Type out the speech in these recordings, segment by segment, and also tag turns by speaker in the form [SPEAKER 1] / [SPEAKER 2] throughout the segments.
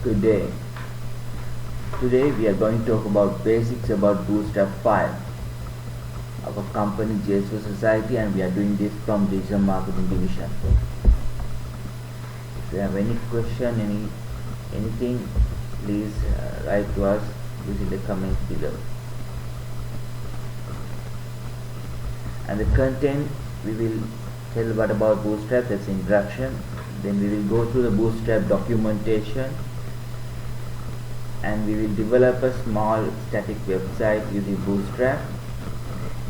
[SPEAKER 1] Good day. Today we are going to talk about basics about Bootstrap 5. Our company JSO Society, and we are doing this from Digital Marketing Division. If you have any question, anything, please write to us using the comments below. And the content, we will tell what about Bootstrap, that's introduction. Then we will go through the Bootstrap documentation, and we will develop a small static website using Bootstrap.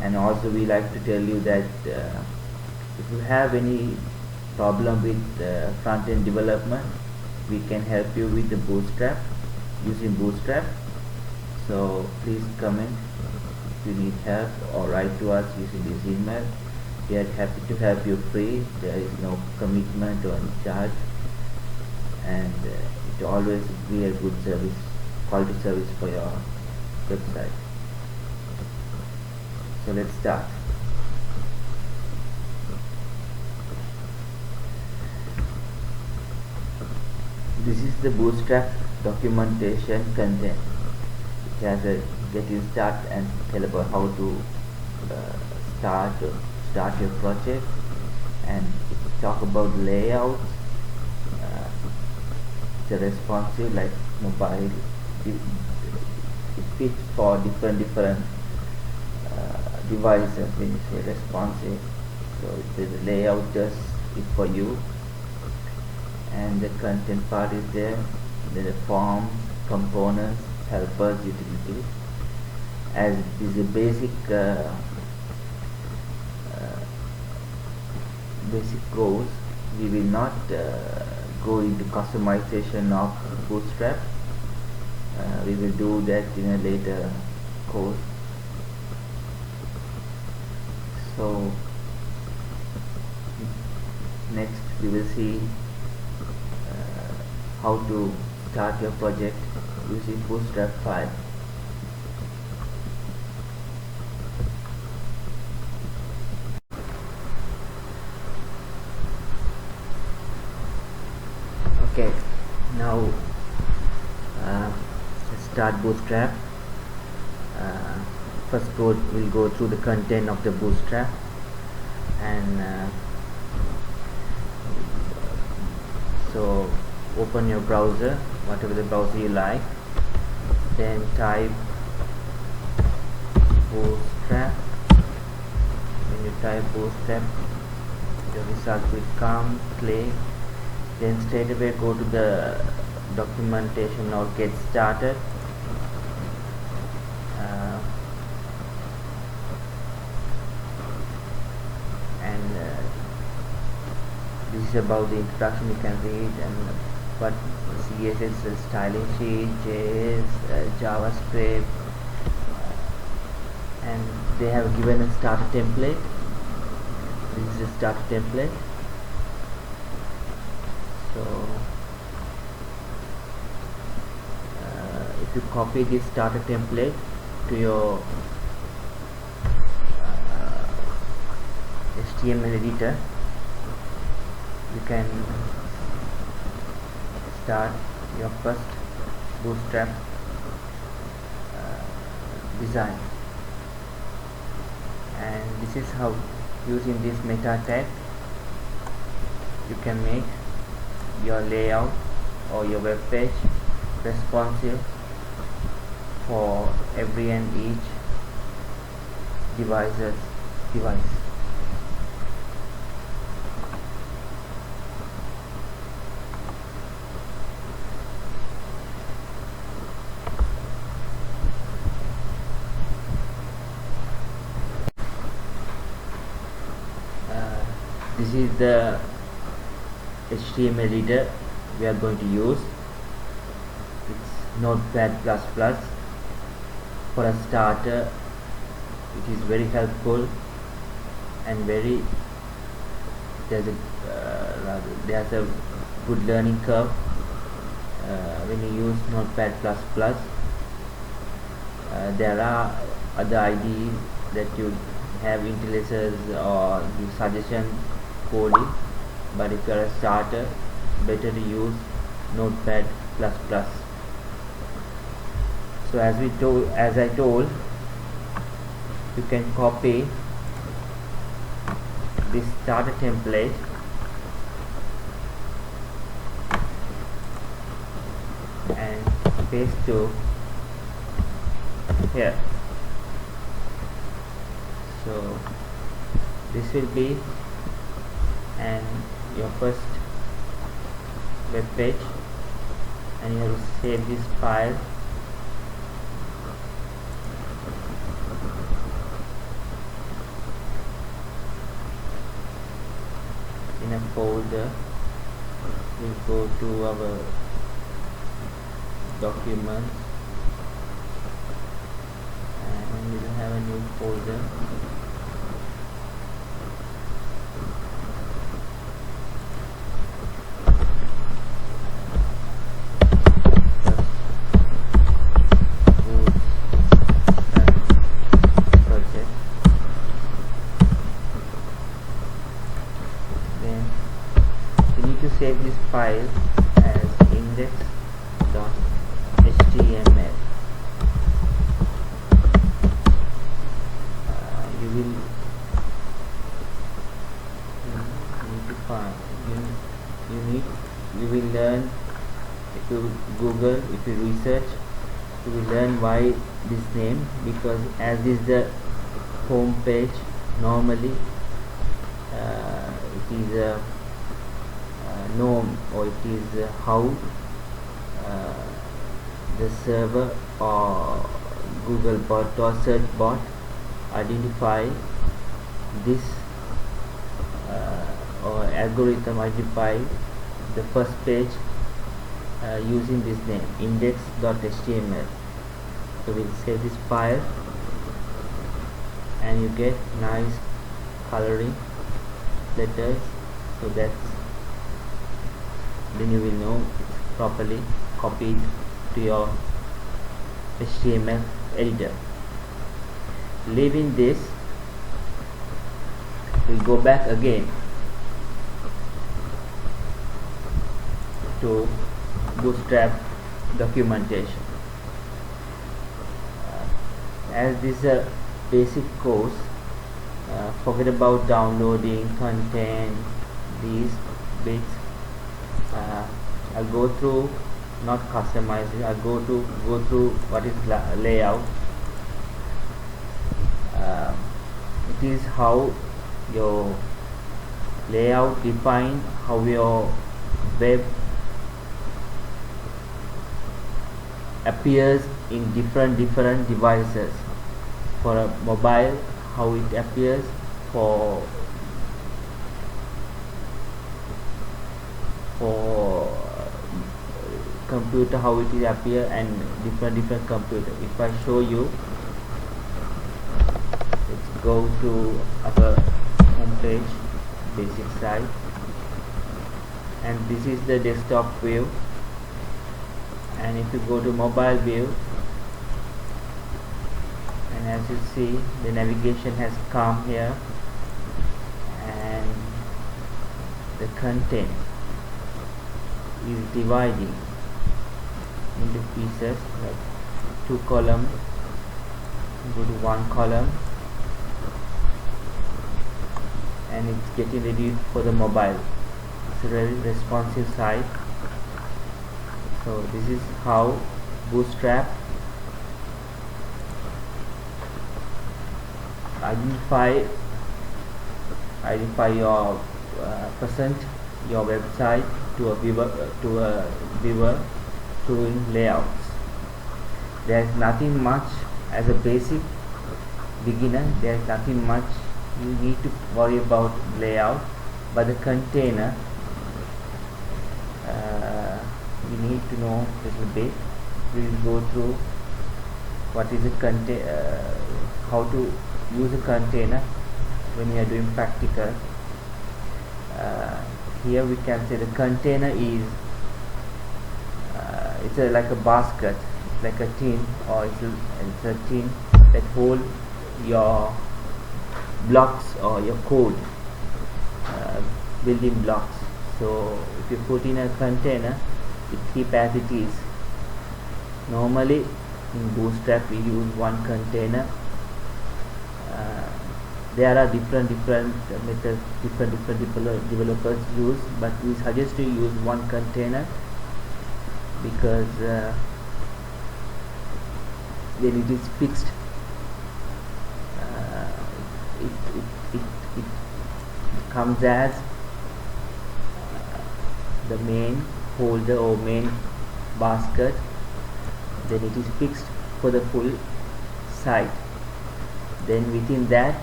[SPEAKER 1] And also we like to tell you that if you have any problem with front-end development, we can help you with the Bootstrap, using Bootstrap. So please comment if you need help, or write to us using this email. We are happy to help you free. There is no commitment or any charge, and it always be a good service, quality service for your website. So let's start. This is the Bootstrap documentation content. It has a get you start and tell about how to start your project, and it talk about layouts. It's a responsive like mobile. It fits for different devices when you say responsive. So the layout does it for you, and the content part is there. Then the form, components, helpers, utilities. As it is a basic course, we will not go into customization of Bootstrap. We will do that in a later course. So next we will see how to start your project using Bootstrap 5. Okay, now let's start Bootstrap. First we'll go through the content of the Bootstrap, and so open your browser, whatever the browser you like, then type Bootstrap. When you type Bootstrap, the result will come. Click, then straight away go to the documentation or get started. This is about the introduction. You can read and what CSS, styling sheet, JS, JavaScript, and they have given a starter template. This is a starter template. So if you copy this starter template to your HTML editor, you can start your first Bootstrap design. And this is how, using this meta tag, you can make your layout or your web page responsive for every and each device. This is the HTML editor we are going to use. It's Notepad++. For a starter, it is very helpful, and there's a good learning curve when you use Notepad++. There are other IDEs that you have interlaces or give suggestion coding, but if you are a starter, better to use Notepad++. So as I told, you can copy this starter template and paste to here. So this will be your first web page, and you have to save this file in a folder. We'll go to our documents and we will have a new folder. Save this file as index.html. You will need to find you will learn, if you Google, if you research, you will learn why this name, because as is the home page, normally it is a known, or it is how the server or Google bot or search bot identify this or algorithm identify the first page using this name, index.html. So we'll save this file and you get nice coloring letters, so then you will know it's properly copied to your HTML editor. Leaving this, we go back again to Bootstrap documentation. As this is a basic course, forget about downloading content, these bits. I'll go through, not customizing, I'll go through what is layout. It is how your layout define how your web appears in different devices. For a mobile, how it appears, for computer, how it will appear, and different computer. If I show you, let's go to our home page, basic site, and this is the desktop view. And if you go to mobile view, and as you see, the navigation has come here, and the content is dividing into pieces, like 2 columns. Go to 1 column, and it's getting ready for the mobile. It's a very responsive site. So this is how Bootstrap identify your present your website to a viewer through layouts. There's nothing much as a basic beginner. There's nothing much you need to worry about layout, but the container you need to know a little bit. We'll go through what is a how to use a container when we are doing practical. Here we can say the container is it's like a basket, like a tin, or it's a tin that hold your blocks or your code, building blocks. So if you put in a container, it keep as it is. Normally in Bootstrap we use one container. There are different methods different developers use, but we suggest you use one container because when it is fixed, it comes as the main folder or main basket. Then it is fixed for the full site. Then within that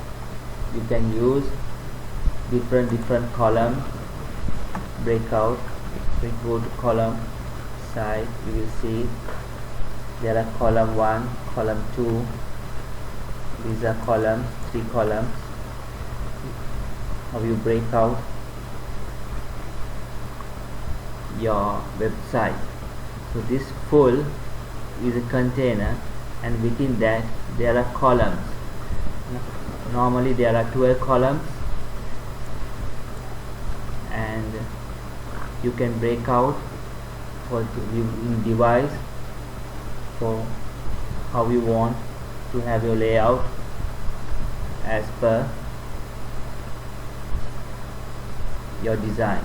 [SPEAKER 1] you can use different column breakout. If we go to column side, you will see there are column 1, column 2. These are columns, 3 columns. How you break out your website. So this full is a container, and within that there are columns. Normally there are 12 columns, and you can break out for in device for how you want to have your layout as per your design.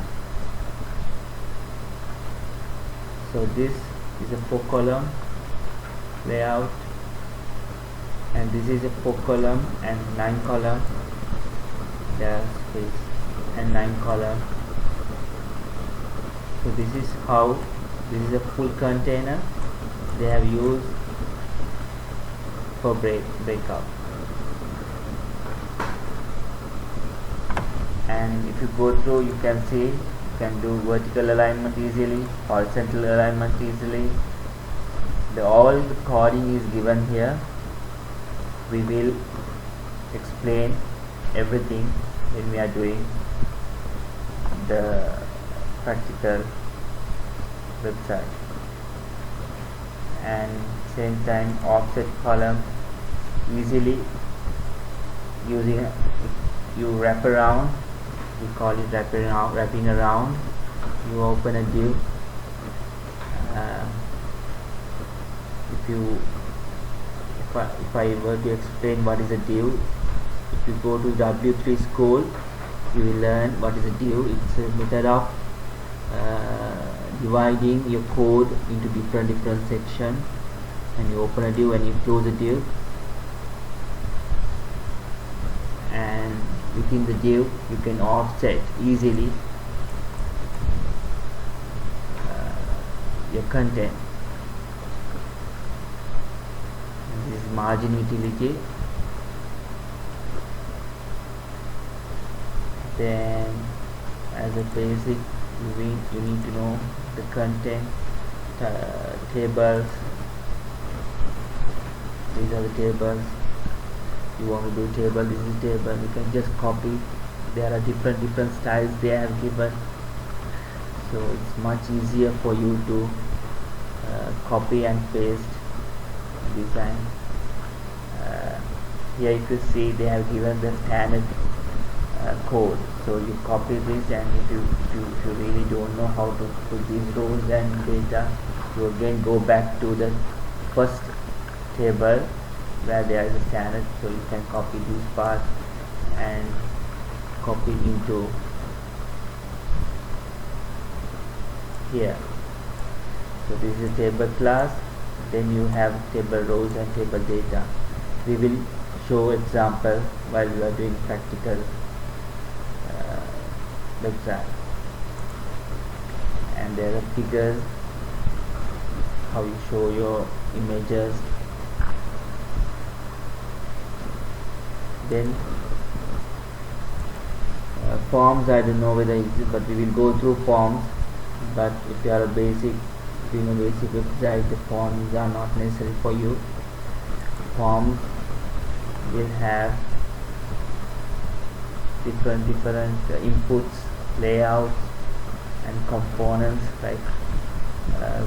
[SPEAKER 1] So this is a 4 column layout, and this is a 4 column and 9 column. There space and 9 column. So this is how this is a full container they have used for breakout. And if you go through, you can see you can do vertical alignment easily, horizontal alignment easily. All the coding is given here. We will explain everything when we are doing the practical website. And same time offset column easily using you wrap around, we call it wrapping around. You open a div. If I were to explain what is a div, if you go to W3 school, you will learn what is a div. It's a method of dividing your code into different sections, and you open a div and you close a div, and within the div you can offset easily your content. And this is margin utility. Then as a basic, you need to know the content tables. These are the tables. You want to do table, this is table. You can just copy. There are different styles they have given, so it's much easier for you to copy and paste design. Here you can see they have given the standard code, so you copy this, and if you really don't know how to put these rows and data, you again go back to the first table where there is a standard, so you can copy this part and copy into here. So this is a table class. Then you have table rows and table data. We will show example while we are doing practical website. And there are figures, how you show your images. Then forms, I don't know whether it is, but we will go through forms. But if you are a basic, doing a basic website, the forms are not necessary for you. Forms will have different inputs, layouts and components like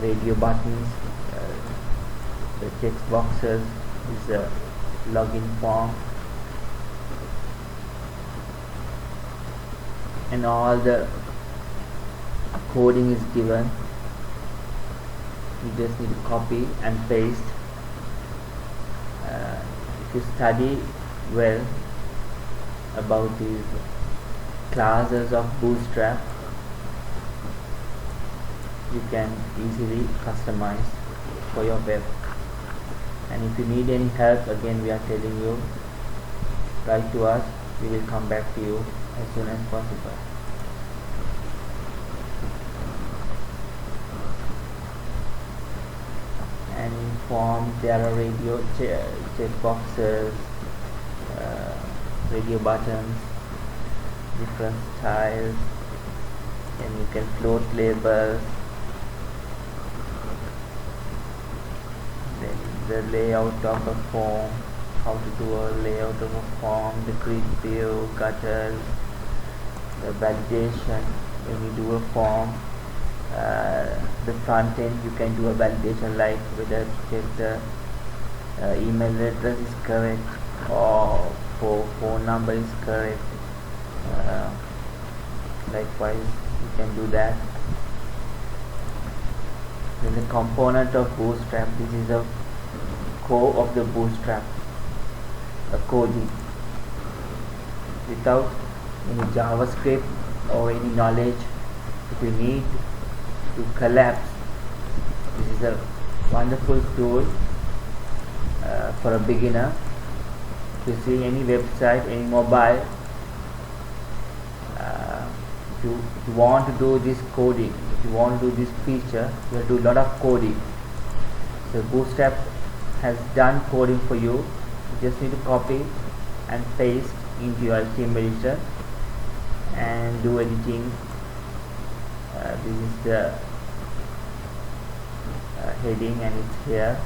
[SPEAKER 1] radio buttons, the text boxes is a login form, and all the coding is given You just need to copy and paste. If you study well about these classes of Bootstrap, you can easily customize for your web. And if you need any help, again we are telling you, write to us, we will come back to you as soon as possible. And in form there are radio checkboxes, radio buttons, different styles, and you can float labels. Then the layout of a form, how to do a layout of a form, the grid view, gutters, the validation when you do a form. The front end, you can do a validation like whether check the email address is correct or phone number is correct. Likewise you can do that. Then the component of Bootstrap, this is a core of the Bootstrap, a coding. Without any JavaScript or any knowledge, if you need to collapse, this is a wonderful tool for a beginner. If you see any website, any mobile, if you want to do this coding, if you want to do this feature, you have to do a lot of coding. So Bootstrap has done coding for you. You just need to copy and paste into your HTML editor and do editing. This is the heading, and it's here,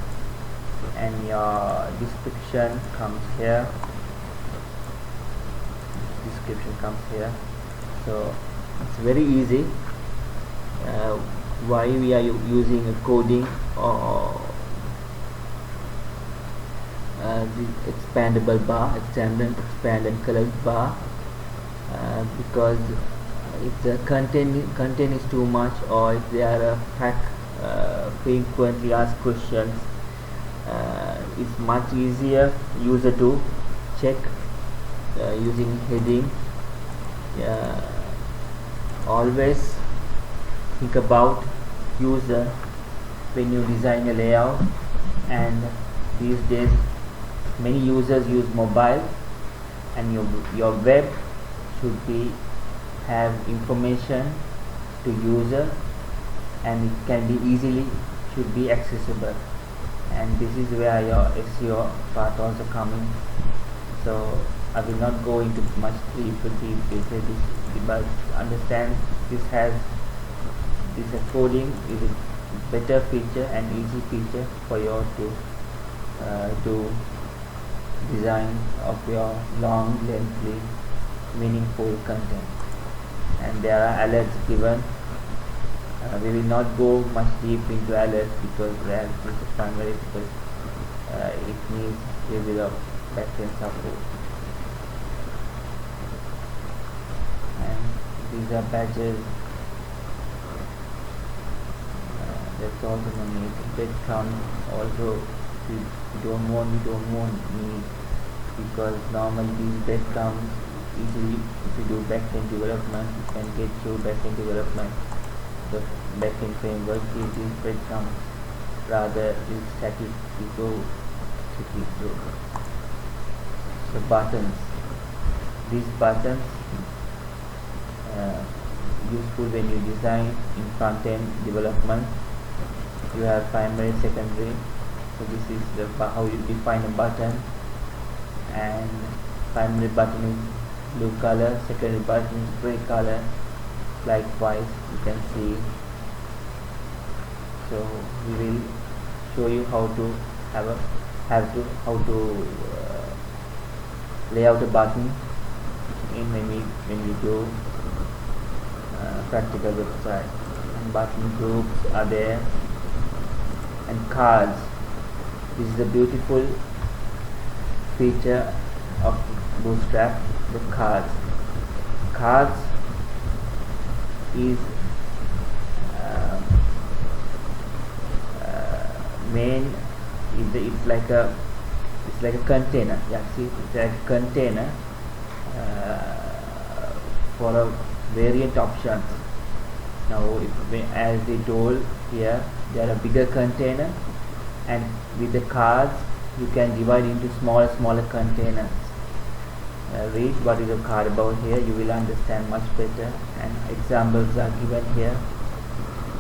[SPEAKER 1] and your description comes here. Description comes here. So it's very easy. Why we are using a coding or the expandable bar, expand and color bar, because if the content is too much, or if there are frequently asked questions, it's much easier user to check using heading. Always think about user when you design a layout, and these days many users use mobile, and your web should be have information to user, and it can be easily should be accessible, and this is where your SEO part also coming. So I will not go into much deep but understand this coding is a better feature and easy feature for you to do design of your long, lengthy, meaningful content. And there are alerts given. We will not go much deep into alerts because that is the primary, because it needs a bit of backend support. And these are badges. That's also no need. Breadcrumbs also we don't want need, because normally these breadcrumbs easily, if you do backend development, you can get through backend development. The backend framework is these breadcrumbs, rather is static to go through. So buttons, these buttons useful when you design in front-end development. You have primary, secondary. So this is how you define a button, and primary button is blue color, secondary button is gray color. Likewise you can see. So we will show you how to lay out a button when we do practical website. And button groups are there, and cards. This is a beautiful feature of Bootstrap, the cards. Cards is main it's like a container. Yeah, see, it's like a container for a variant options. Now as they told here, they are a bigger container, and with the cards you can divide into smaller containers. Read what is a card about here, you will understand much better, and examples are given here.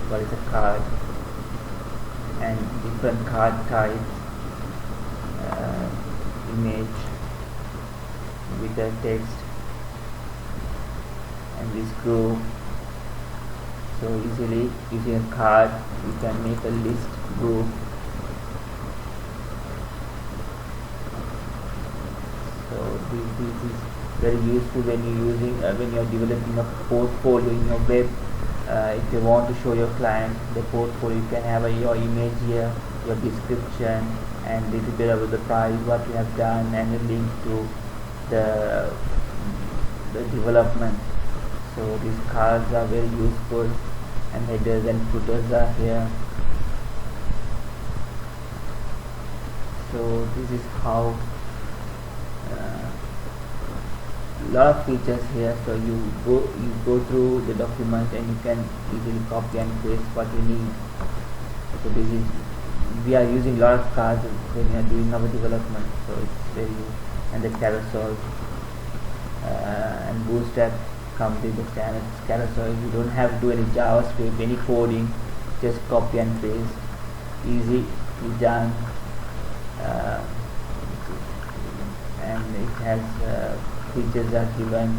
[SPEAKER 1] What is a card and different card types, image with a text, and this group. So easily using a card you can make a list group. So this is very useful when you are developing a portfolio in your web. If you want to show your client the portfolio, you can have your image here, your description, and little bit about the price, what you have done, and a link to the development. So these cards are very useful, and headers and footers are here. So this is how lot of features here. So you go through the document and you can easily copy and paste what you need. So this is, we are using lot of cards when we are doing our development, so it's very, and the carousel and Bootstrap comes with the standard carousel. You don't have to do any JavaScript, any coding, just copy and paste, easy done. And it has features are given.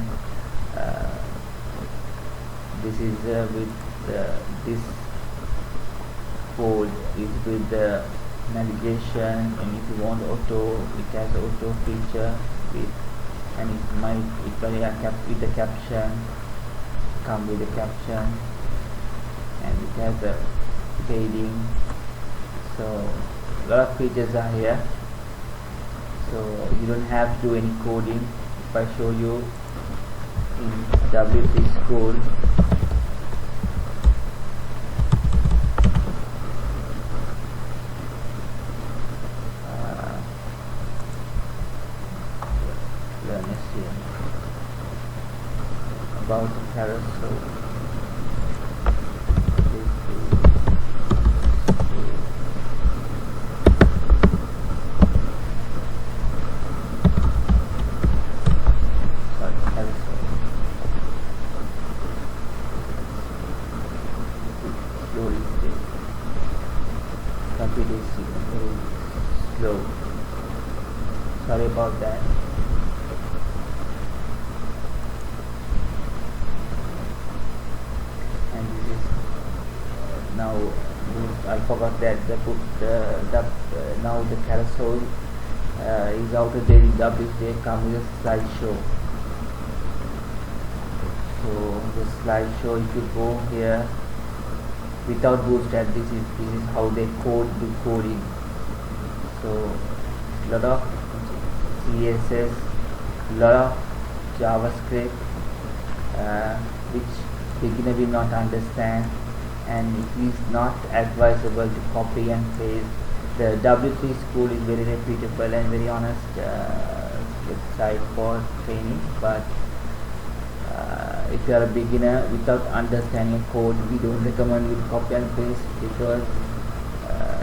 [SPEAKER 1] This is with this code is with the navigation, and if you want auto, it has auto feature with, and with the caption, come with the caption, and it has a shading. So a lot of features are here, so you don't have to do any coding. If I show you in W3 School, let's see about the carousel. Slow. Sorry about that. And this is now I forgot that the book now the carousel is out of date in WJ, come with a slideshow. So the slideshow, if you go here without Bootstrap, this is how they do coding. So lot of CSS, lot of JavaScript, which beginner will not understand, and it is not advisable to copy and paste. The W3 School is very reputable and very honest website for training, but if you are a beginner without understanding code, we don't recommend you copy and paste, because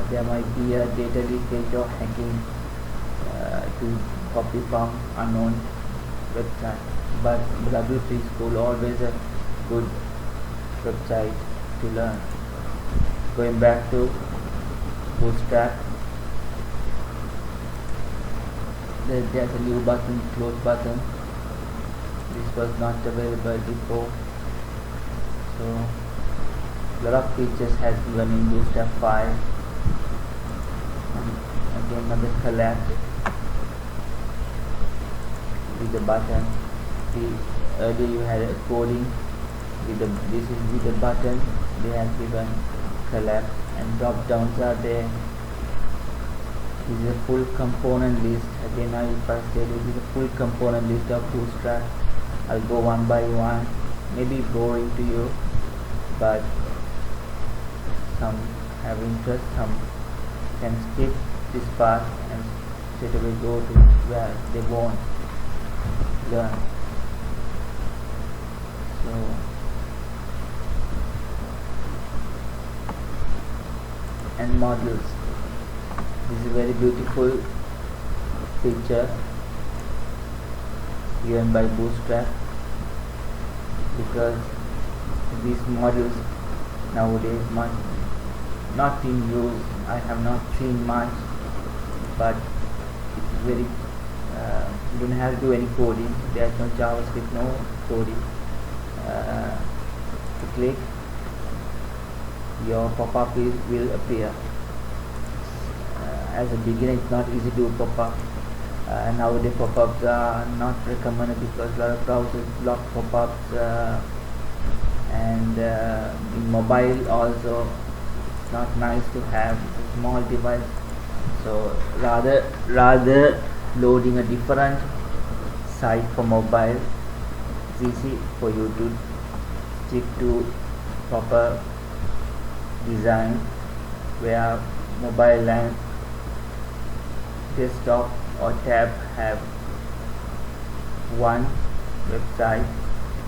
[SPEAKER 1] there might be a data leakage or hacking to copy from unknown website. But W3 School always a good website to learn. Going back to Bootstrap, there's a new button, close button. This was not available before. So a lot of features has given in Bootstrap 5. And again another collab with the button. Earlier you had a coding with this is with the button. They have given collab, and drop downs are there. This is a full component list. Again, if I say this is a full component list of Bootstrap, I'll go one by one. Maybe boring to you, but some have interest, some can skip this part and straight away go to where they want to learn. So and modules, this is a very beautiful feature given by Bootstrap, because these modules nowadays not in use. I have not seen much, but it's very you don't have to do any coding. There's no JavaScript, no coding. To click, your pop-up will appear. As a beginner, it's not easy to pop up. Nowadays pop-ups are not recommended because a lot of browsers block pop-ups, and in mobile also it's not nice to have a small device. So rather loading a different site for mobile, it's easy for you to stick to proper design where mobile and desktop or tab have one website,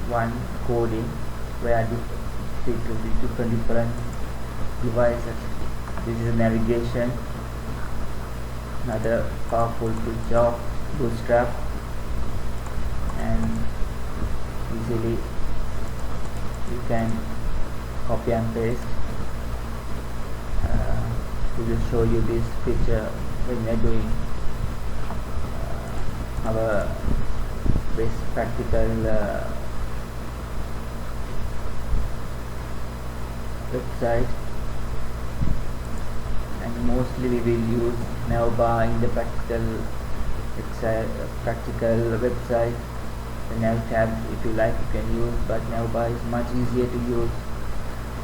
[SPEAKER 1] one coding, where different devices. This is navigation, another powerful feature of Bootstrap, and easily you can copy and paste. We will show you this feature when we are doing our best practical website, and mostly we will use navbar in the practical website. The nav tab, if you like, you can use, but navbar is much easier to use.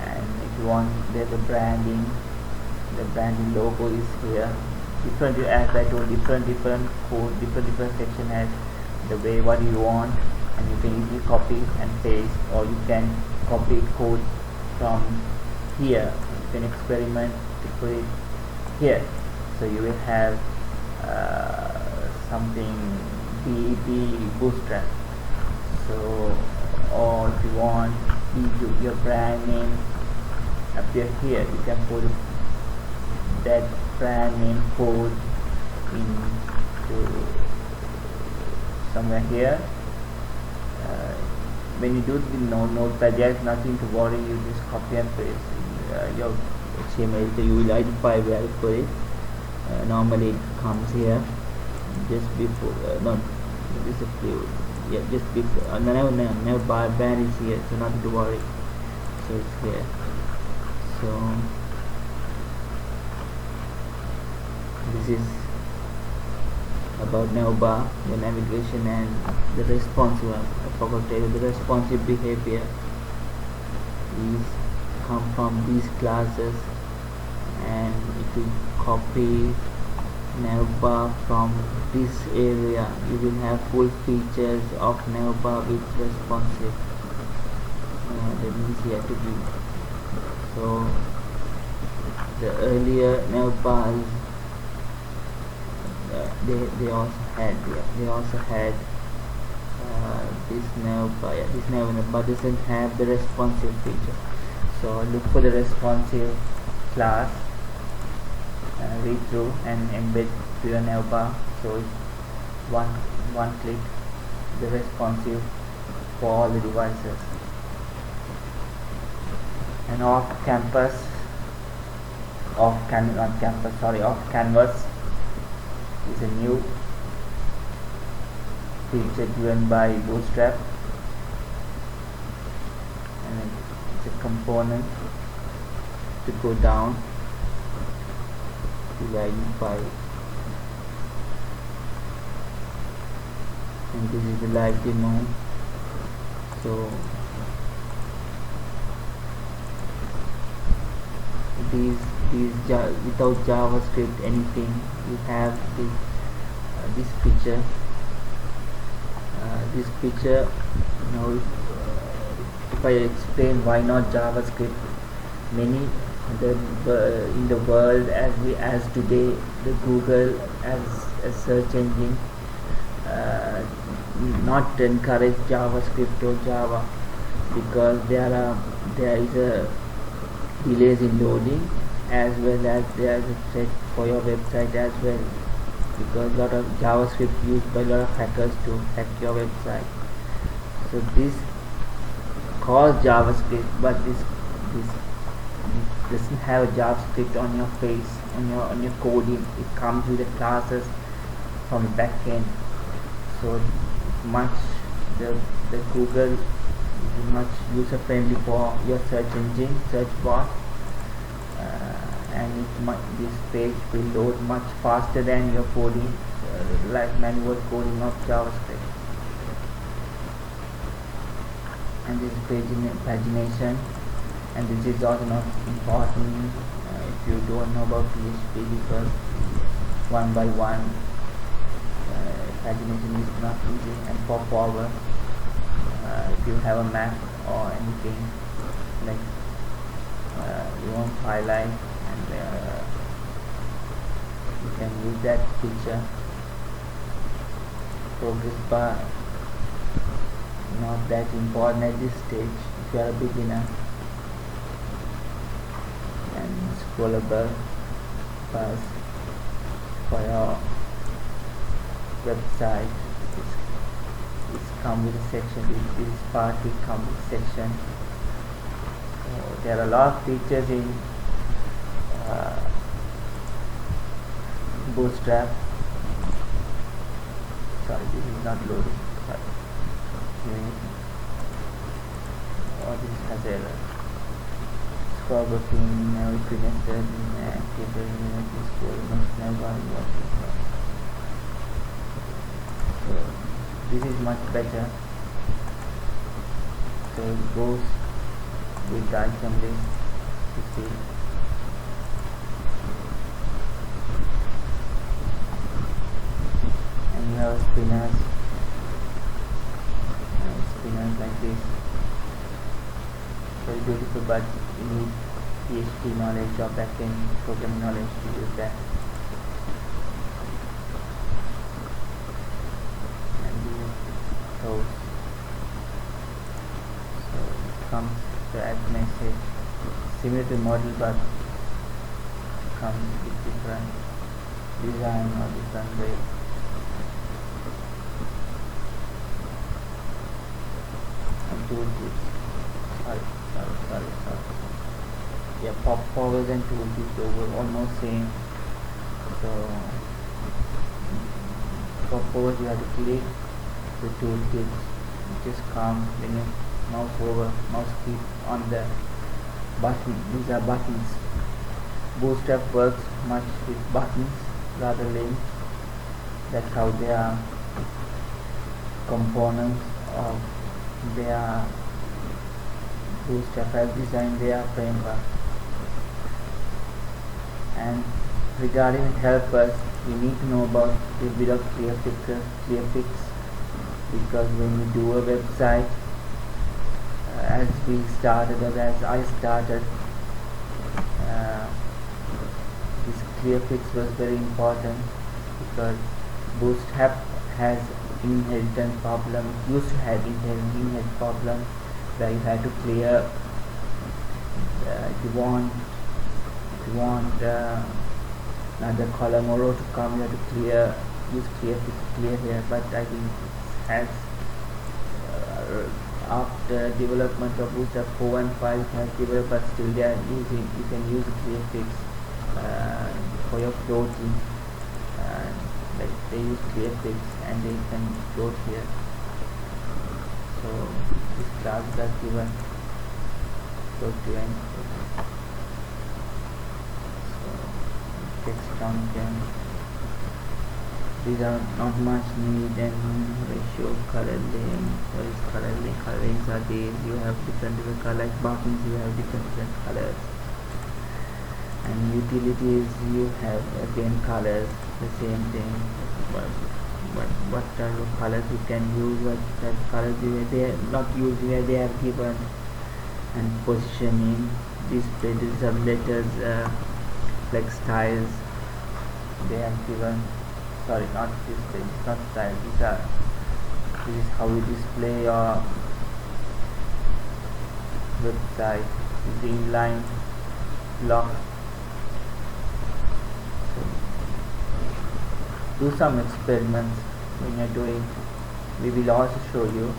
[SPEAKER 1] And if you want, there's a branding. The branding logo is here. Different, as I told, different code, different section has the way what you want, and you can easily copy and paste, or you can copy code from here. You can experiment to put it here, so you will have something BB Bootstrap. So, or if you want your brand name appear here, you can put that brand name code into somewhere here. When you do it with Notepad, there's nothing to worry. You just copy and paste your HTML, so you will identify where to put it. Normally it comes here just before, not this is clear. Yeah, just before. Never brand is here, so nothing to worry. So it's here. So this is about navbar, the navigation, and the responsive. I forgot to tell you, the responsive behavior is come from these classes, and if you copy navbar from this area, you will have full features of navbar with responsive. That means here to be. So the earlier navbars, they also had this navbar, but doesn't have the responsive feature. So look for the responsive class, read through and embed to your navbar. So it's one click, the responsive for all the devices. And off canvas is a new feature given by Bootstrap, and it's a component to go down to identify, and this is the live demo. So these without JavaScript anything, you have this feature. This feature, now if I explain why not JavaScript, many in the world as today, the Google as a search engine uh, not encourage JavaScript or Java, because there is a delays in loading, as well as there is a threat for your website as well, because a lot of JavaScript used by a lot of hackers to hack your website. So this calls JavaScript, but this doesn't have JavaScript on your face, on your coding. It comes with the classes from the backend. So much the Google is much user friendly for your search engine, search bar, and this page will load much faster than your coding, like manual coding of JavaScript. And this is pagination, and this is also not important if you don't know about PHP, because one by one pagination is not easy. And for forward, if you have a Mac or anything, like you want to highlight, and you can use that feature. Progress bar, not that important at this stage if you are a beginner. And scrollable bars for your website is come with a section. This part will come with a section. So there are a lot of features in Bootstrap. Sorry, this is not loading. Sorry. Oh, this has error. Scroll between nested and table unity scroll So this is much better. So it goes with the item list. You see. And you have spinners. Spinners like this. Very beautiful, but you need PHP knowledge or backend programming knowledge to use that. And these those. So it comes to add message, similar to model, but comes with different design or different way. And tooltips. Sorry. Yeah, pop forward and tooltips over almost same. So pop forward, you have to click the tooltips. Just come when you mouse keep on the button. These are buttons. Bootstrap works much with buttons rather than that's how they are components of their Bootstrap has designed their framework. And regarding helpers, you need to know about a bit of clearfix, because when you do a website, as I started, this clearfix was very important, because Bootstrap has inheritance problem. It used to have inheritance problem where you had to clear. If you want another column or row to come, you have to use clear here. But I think it has after development of Bootstrap 4.15 has developed, but still they are using. You can use clearfix for your floating. Like they use clearfix and they can float here. So these classes are given float to end. So text function. These are not much need, and ratio, color link. What is color link? Color links are these. You have different colors. Buttons, you have different colors. And utilities, you have again colors, the same thing. But what type of colors you can use? What type of colors they are not used where they are given, and positioning. These pages some letters, like styles they have given. Sorry, not this page, not style. This is how you display your website. This is inline block. Do some experiments when you're doing. We will also show you,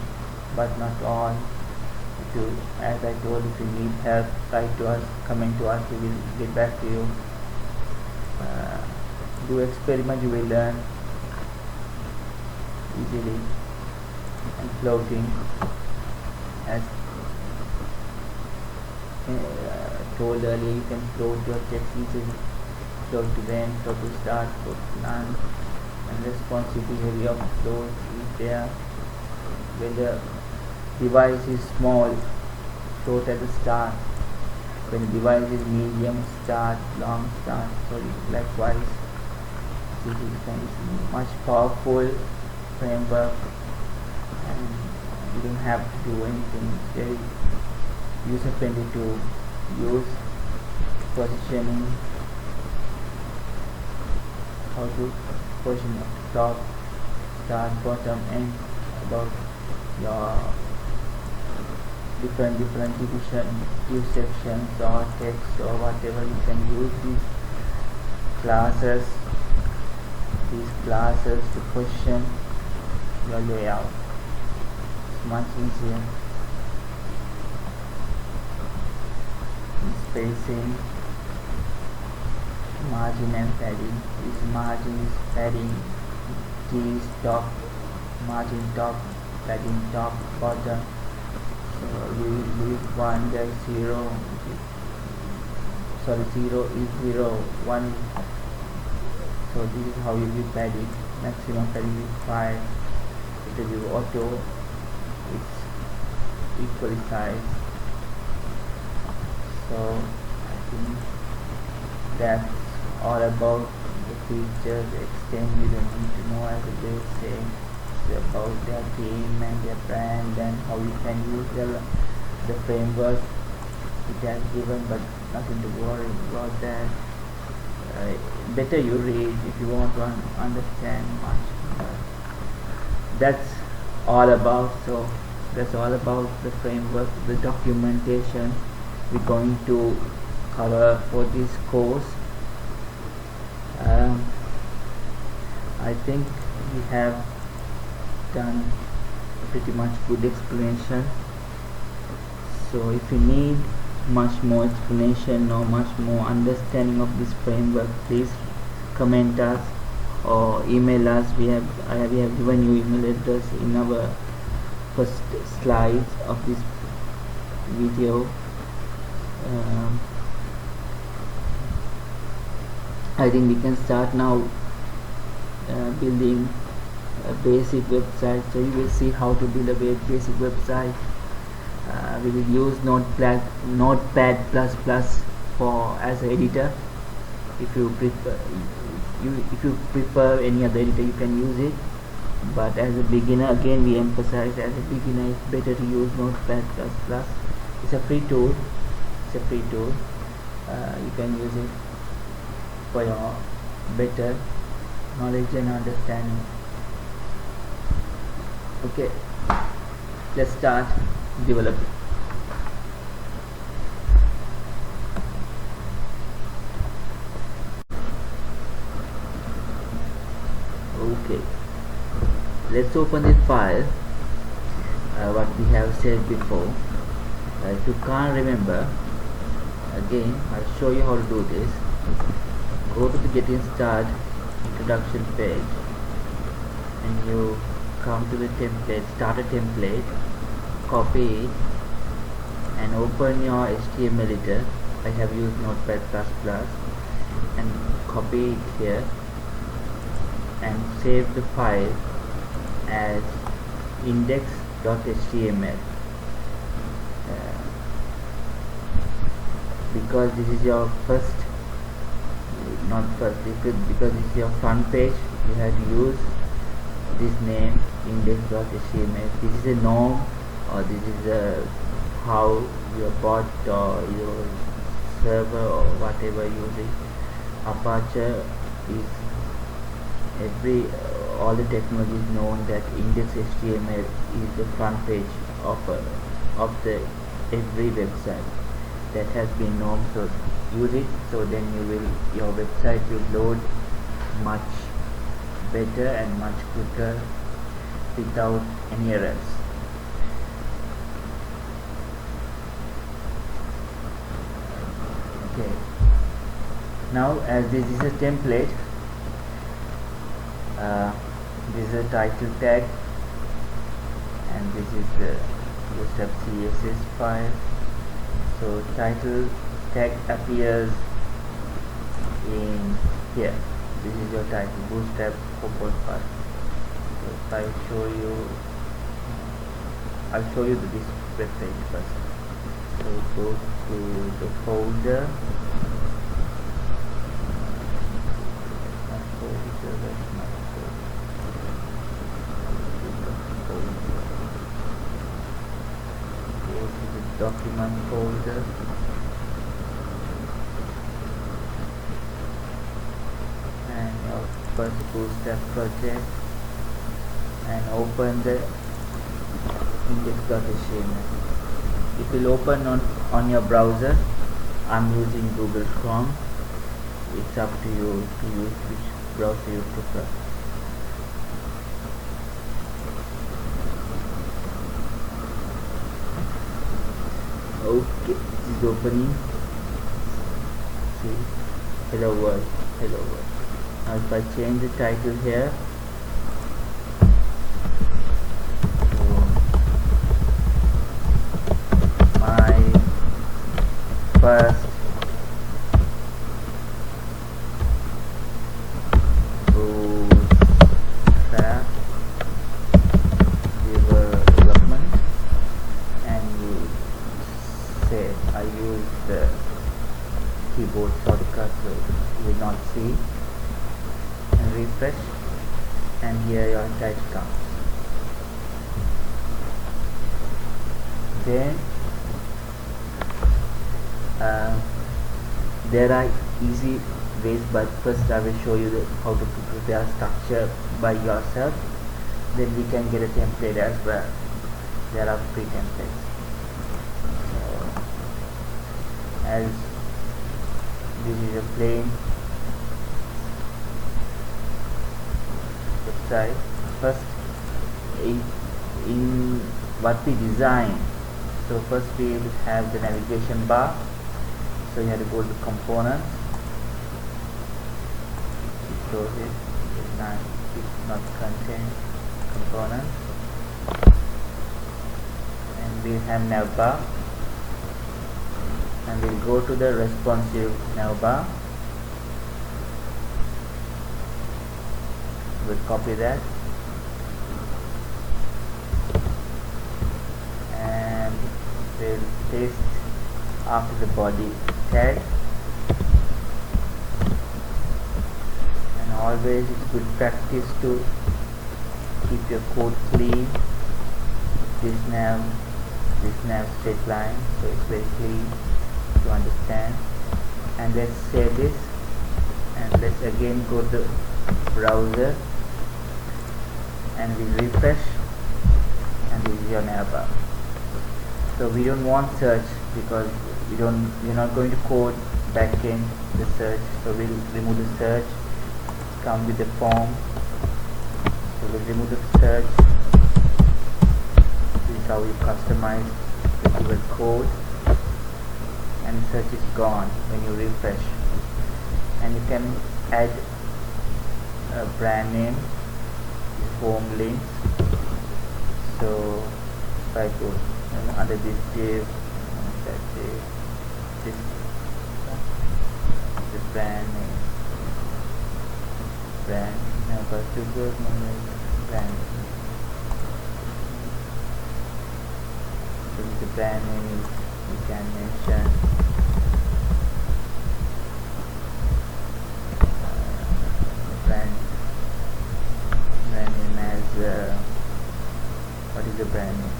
[SPEAKER 1] but not all. If you, as I told, if you need help, write to us, comment to us, we will get back to you. Do experiment, you will learn easily. And floating, as told earlier, you can float your text easily. Float to end, float to start, float to none, and responsive behavior of float is there. When the device is small, float at the start. When the device is medium, start, long start. So likewise, this is much powerful framework, and you don't have to do anything. It's very user friendly to use. Positioning, how to position top, start, bottom, end, about your different div sections or text or whatever. You can use these classes to position your layout. It's much easier. Spacing, margin and padding. This margin is padding, T is top, margin top, padding top, bottom. So we leave 1, there is 0, sorry, 0 is 0, 1. So this is how you will padding. Maximum padding is 5. It will be auto, it's equally sized. So I think that's all about the features. Extend you don't need to know, as they say. It's about their team and their brand and how you can use the framework it has given, but nothing to worry about that. Better you read if you want to understand much more. That's all about. So that's all about the framework, the documentation we're going to cover for this course. I think we have done pretty much good explanation. So if you need much more explanation or much more understanding of this framework, please comment us or email us. We have given you email address in our first slides of this video. I think we can start now building a basic website. So you will see how to build a basic website. We will use Notepad++ for as an editor. If you prefer any other editor, you can use it. But as a beginner, again we emphasize, as a beginner it's better to use Notepad++. It's a free tool. You can use it for your better knowledge and understanding. Okay, let's start developing. Okay, let's open this file, what we have said before. If you can't remember, again I'll show you how to do this. Go to the getting started introduction page and you come to the template, start a template, copy it and open your HTML editor. I have used Notepad++ and copy it here and save the file as index.html. Because this is your first, not first, because this is your front page, you have to use this name, index.html. This is a norm, or this is how your bot or your server or whatever using Apache is all the technology is known that index.html is the front page of the every website that has been known. So use it, so then your website will load much better and much quicker without any errors. Okay, now as this is a template, this is a title tag and this is the Bootstrap CSS file. So title tag appears in here. This is your title, Bootstrap 4.5. So if I show you, I'll show you this web page first. So go to the folder. Go to the document folder. And your first Bootstrap project, and open the index.html. It will open on your browser. I'm using Google Chrome. It's up to you to use which browser you prefer. Okay, it is opening. See, hello world, hello world. Now if I change the title here, my first Bootstrap development, and you say I use the keyboard shortcut, so you will not see, and refresh, and here your title comes. Then there are easy ways, but first I will show you how to prepare structure by yourself. Then we can get a template as well. There are free templates. So, as this is a plain website, first in what we design. So first we will have the navigation bar. So you have to go to components. So it's not contain components, and we have nav bar, and we'll go to the responsive nav bar. We'll copy that and we'll paste after the body tag. And always it's good practice to keep your code clean. This nav straight line, so it's very clean to understand. And let's save this, and let's again go to browser, and we refresh, and this is your nav bar. So we don't want search because we're not going to code backend the search, so we'll remove the search, come with the form. So we'll remove the search. This is how you customize the given code, and search is gone when you refresh. And you can add a brand name, home links. So if I go under this div, that's it, this brand name, never to good brand name. So the brand name is, you can mention brand name as what is the brand name?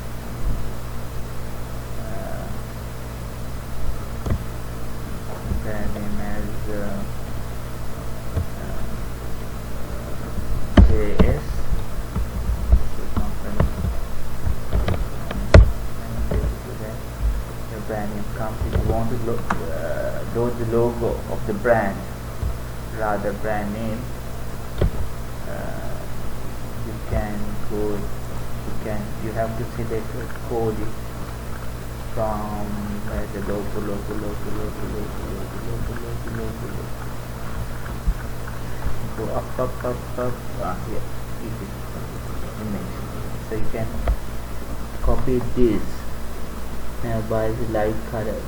[SPEAKER 1] brand name comes. If you want to load the logo of the brand, rather brand name, you can go. You have to select a code from the logo. Go up. Here, image. So you can copy this. Navbar is a light color.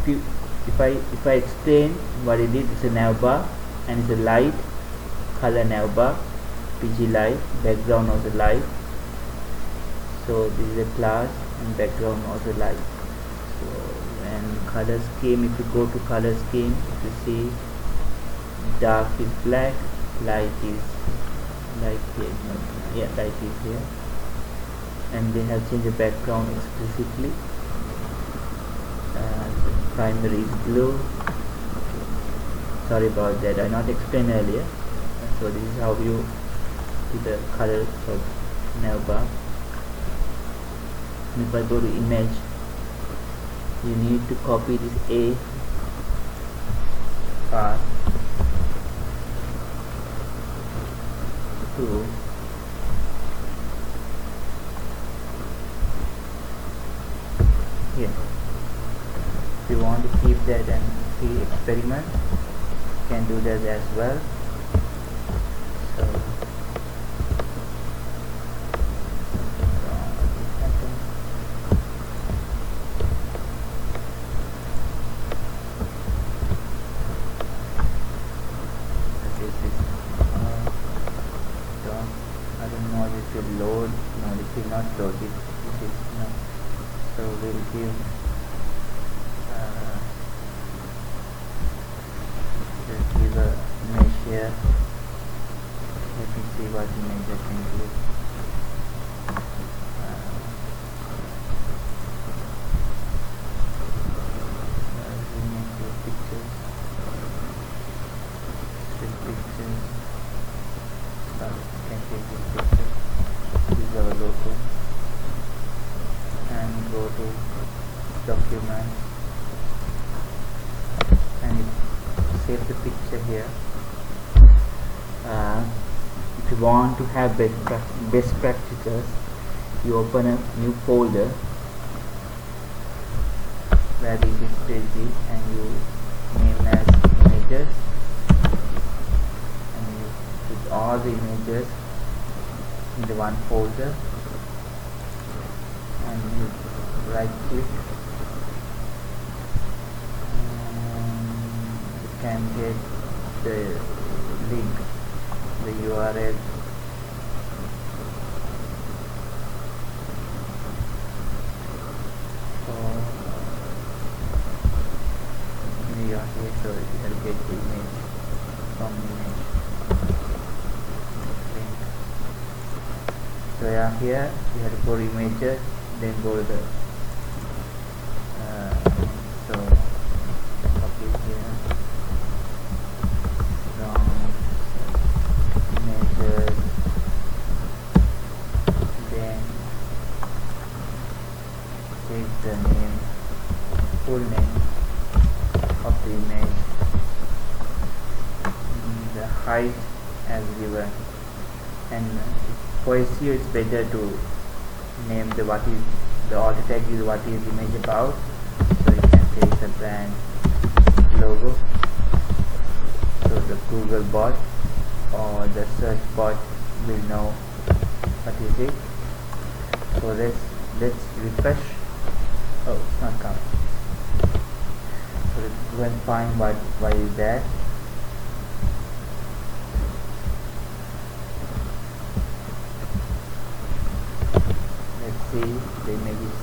[SPEAKER 1] If I explain what it is, it's a navbar and it's a light color navbar, PG light, background also light. So this is a class and background also light. So and color scheme, if you go to color scheme, if you see dark is black, light is light here, light is here, and they have changed the background explicitly. Primary is blue. Sorry about that, I not explained earlier. So this is how you do the colors of navbar. If I go to image, you need to copy this A part to here. If you want to keep that and see experiment, you can do that as well. So I don't know if it will load. No, it will not load it. It is not. So we'll give just give a image here. Let me see what image I can give. Pictures. Can take this picture. This is our logo, and go to document and save the picture here. If you want to have best practices, you open a new folder where the display is, and you name as images, and you put all the images in the one folder, and you right click, you can get the link, the URL. Here, so you can get the image from image. So yeah, here you have to go to images, then go to the so copy here from images, then take the name, full name of the image, the height as given, and for SEO it's better to name the what is the alt tag is what is image about. So you can take the brand logo, so the Google bot or the search bot will know what is it. So let's refresh. Oh, it's not coming. So let's go and find why is that. Let's see, the image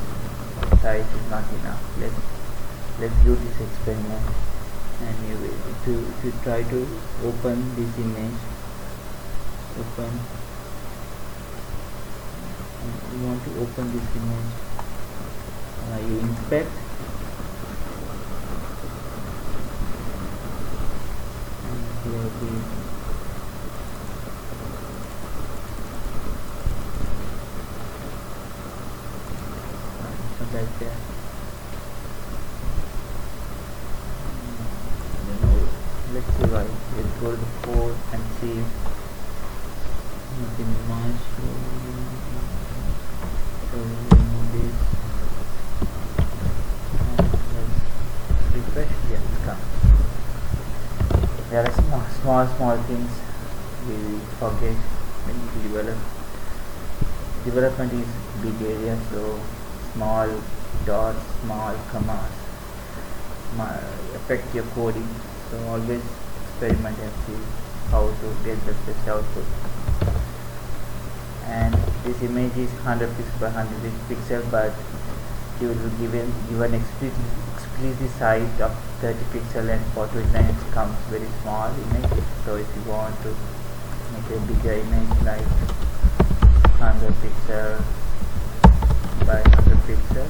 [SPEAKER 1] size is not enough. Let's do this experiment, and you try to open this image. Open. You want to open this image. You inspect. Here the like that. let's see why. Let's go to the code and see nothing much. So remove this and let's refresh. Yeah, it's come. There are small things we forget when we develop. Development is big area, so small dots, small commas affect your coding. So always experiment and see how to get the best output. And this image is 100 pixel by 100 pixel, but you will given explicit size of 30 pixel, and for 29 it comes very small image. So if you want to make a bigger image like 100 pixel by 100 pixel,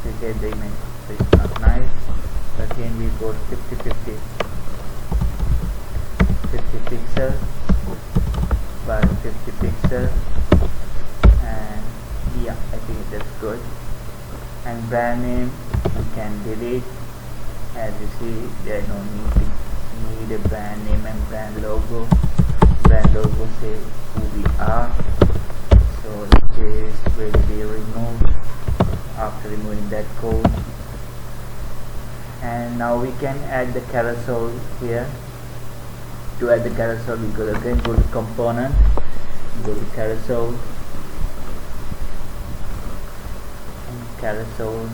[SPEAKER 1] so you get the image. So it's not nice. Again we go to 50 pixel by 50 pixel, and yeah, I think that's good. And brand name you can delete. As you see, there is no need a brand name and brand logo. Brand logo say who we are, so this will be removed after removing that code. And now we can add the carousel here. To add the carousel, we go to component, go to carousel, and carousel.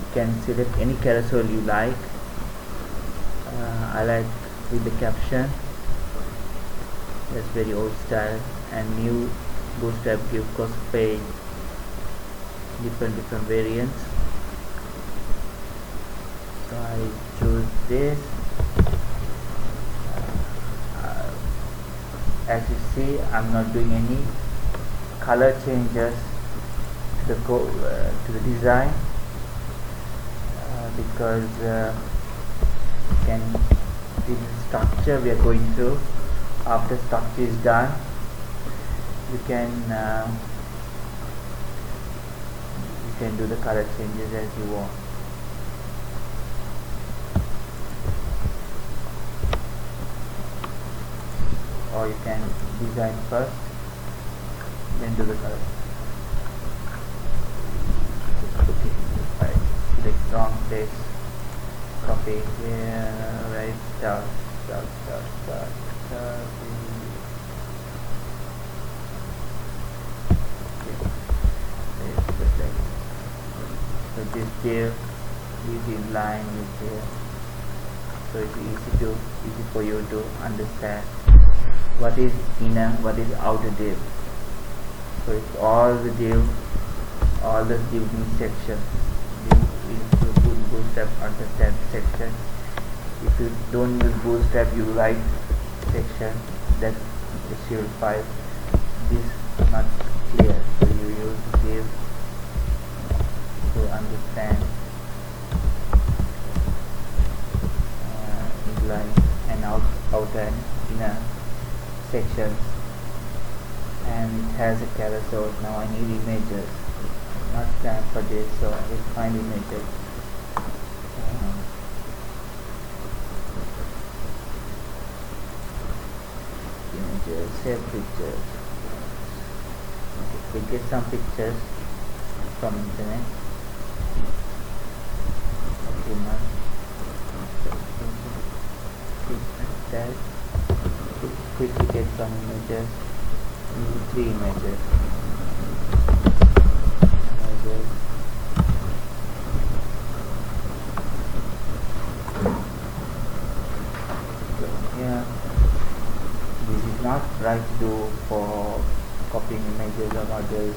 [SPEAKER 1] You can select any carousel you like. I like with the caption. That's very old style. And new Bootstrap gives cost page different variants. So I choose this. As you see, I'm not doing any color changes to the design because this structure we are going through. After structure is done, you can do the color changes as you want. Or you can design first, then do the color. Right, select wrong place, copy here, right, start. So this div is in line with here, so it's easy for you to understand what is inner, what is outer div. So it's all the div means section. If you put Bootstrap understand section. If you don't use Bootstrap, you write section, that you will find this not clear. So you use div to understand inline and outer and inner sections. And it has a carousel. Now I need images. Not time for this, so I will find images. Images, save pictures. Okay, we get some pictures from internet. Okay, now that quickly get some images. 3 images. So here, this is not right to do for copying images of others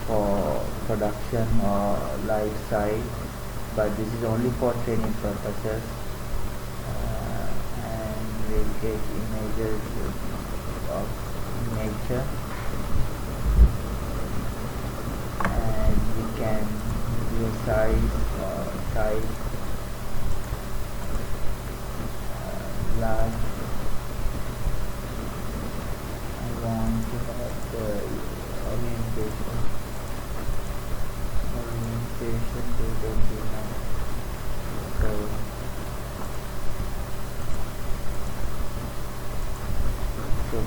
[SPEAKER 1] for production or live site, but this is only for training purposes. And we'll get images of nature, and we can do size type large. I want to have the orientation they don't do now.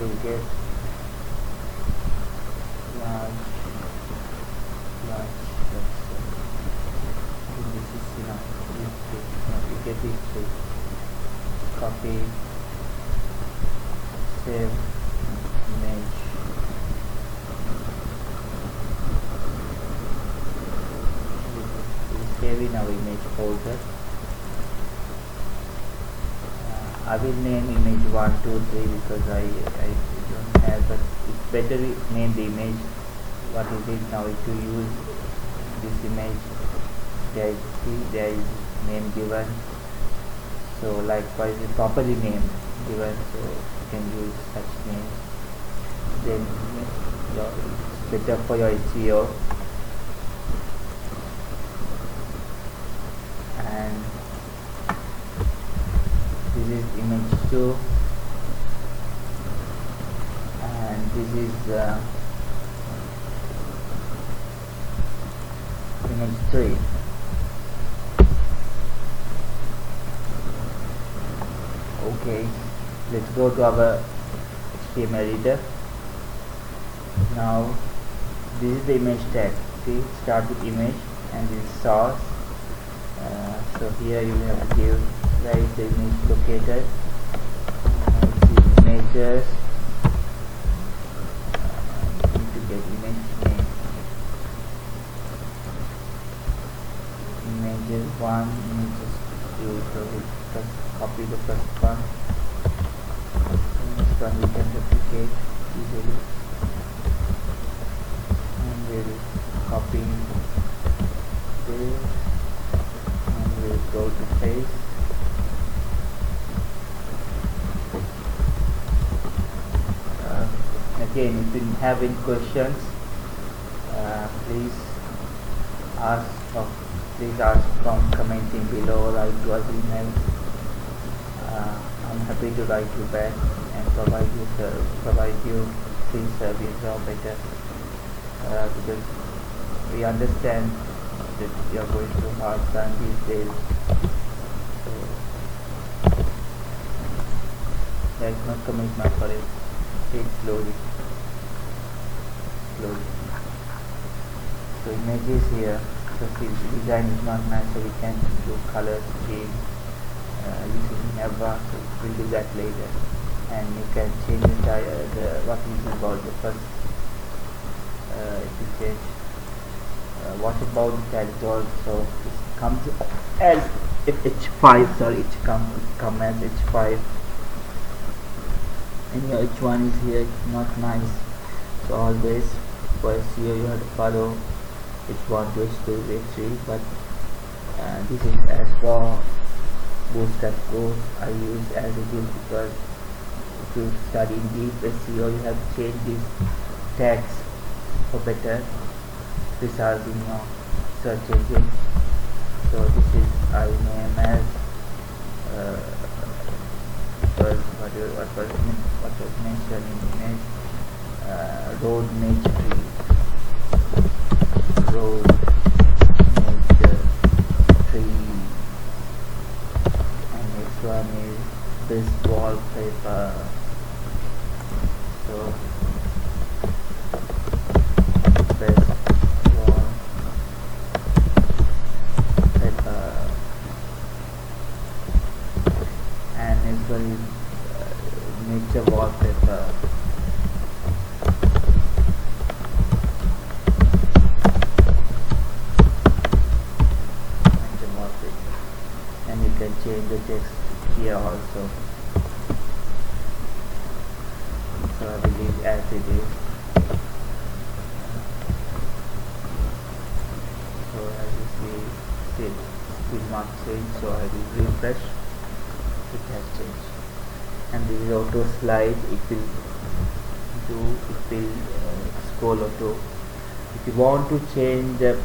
[SPEAKER 1] to get large, let's say. This is enough. You get these three. Copy, save image. We save in our image folder. I will name image 1, 2, 3 because I don't have, but it's better we name the image. What is it now is to use this image. There is name given. So likewise it's properly named given, so you can use such names. Then it's better for your SEO. And this is image 2 and this is image 3. Okay, let's go to our HTML editor. Now this is the image tag. See, start with image and this is source. So here you have to give where is the image located. Images. Need to get image name. Images 1. Images 2. So we just copy the first one. Next one we can replicate easily. And we'll copy this. And we'll go to paste. Again, if you have any questions, please ask from commenting below, write to us email. I'm happy to write you back and provide you free service or better, because we understand that you are going through hard time these days. So there is no commitment for it. Take slowly. So images here. So see, the design is not nice, so we can do color scheme using Canva. So we'll do that later. And you can change what is about the first. If you change what about the title also, it comes as H5. Sorry, it come as H5. And your H1 is here. It's not nice. So always for SEO you have to follow H1 to H2 to H3, but this is as for Bootstrap course I use as it is, because if you study in deep SEO you have to change these tags for better results in your search engine. So this is I name as what was mentioned in image. Road nature tree. Road nature tree. And next one is this wallpaper. So best wallpaper. And next one is nature wallpaper. And you can change the text here also. So I will leave as it is. So as you see, still not changed, so I will refresh. It has changed. And this is auto slide. It will scroll auto. If you want to change the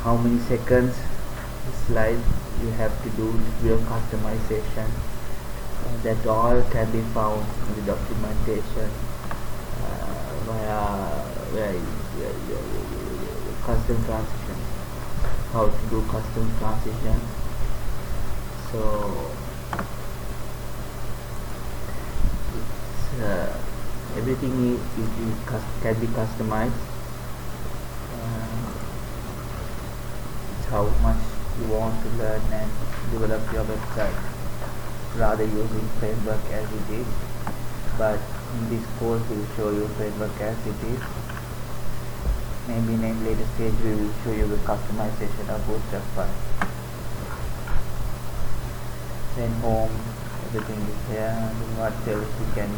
[SPEAKER 1] how many seconds the slide, you have to do your customization. That all can be found in the documentation via custom transition. How to do custom transition. So everything can be customized. It's how much you want to learn and develop your website, rather using framework as it is. But in this course we will show you framework as it is. Maybe in a later stage we will show you the customization of Bootstrap file. Then home, everything is here. And what else we can,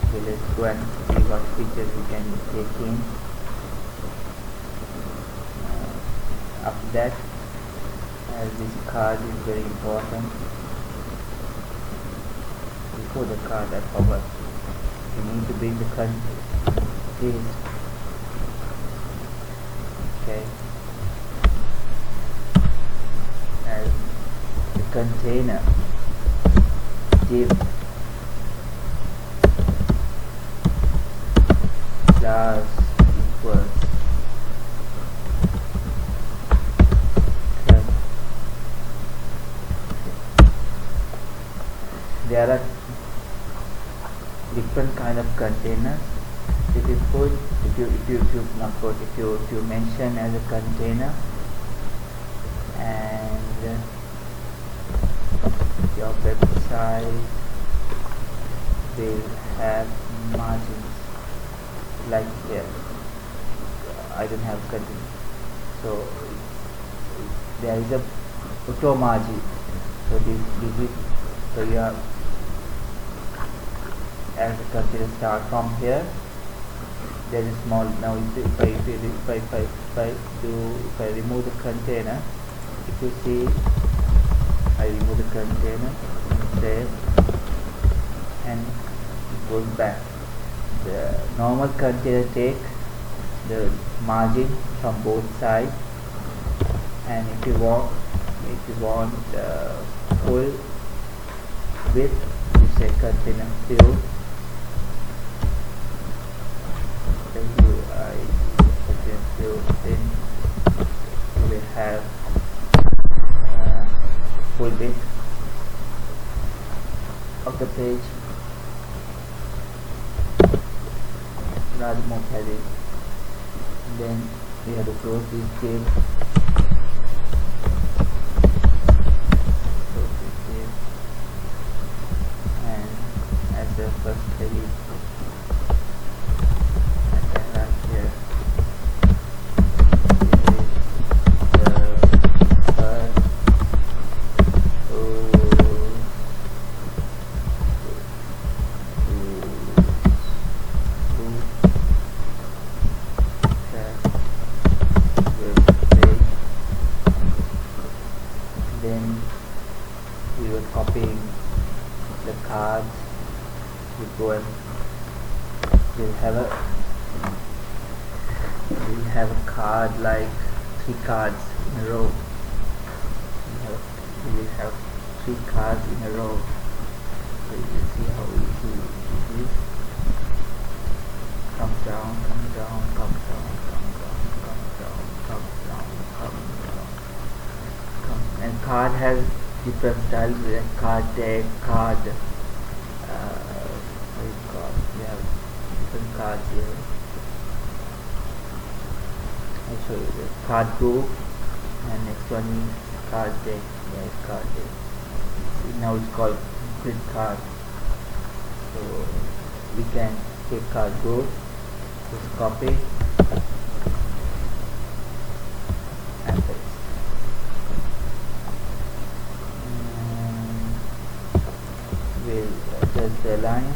[SPEAKER 1] okay, let's go and see what features we can take in. After that, as this card is very important. Before the card, I forgot, you need to bring the this. Okay, as the container div class equals there are different kind of containers. If you mention as a container, and your website will have margins like here. I don't have container, so there is a auto margin. So this is, so you have, as the container start from here, there is small. Now if I remove the container, if you see, I remove the container and save, and it goes back. The normal container take the margin from both sides, and if you want full width, you say container fill. Then you will have full width of the page, rather more heavy. Then we have to close this div. And as the first heavy, then we were copying the cards. We go and we'll have a card like 3 cards in a row. We will have 3 cards in a row. So you can see how easy it is. Come down, come down, come down, come down, come down, come down, come down. And card has different styles, like card deck, card, we have different cards here. I'll show you the card group, and next one is card deck. Yeah, card deck. See, now it's called print card. So we can take card group, just copy and paste. We'll adjust the line.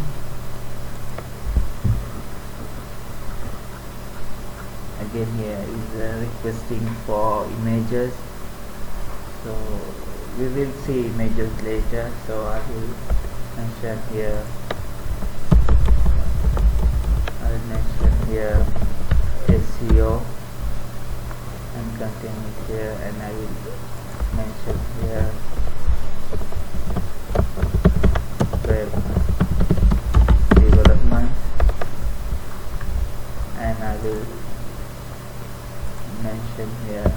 [SPEAKER 1] Again, here is requesting for images, so we will see images later. So I will mention here, SEO and contain it here, and I will mention here web development, and I will mention here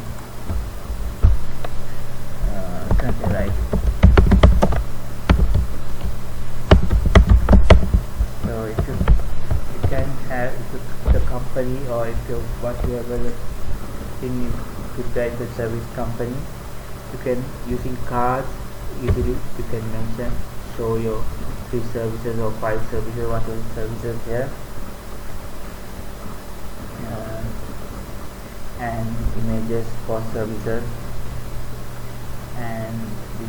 [SPEAKER 1] something like company, or if you whatever thing is prepared the service company, you can, using cards, easily you can mention, show your 3 services or 5 services, whatever services here, and images for services. And the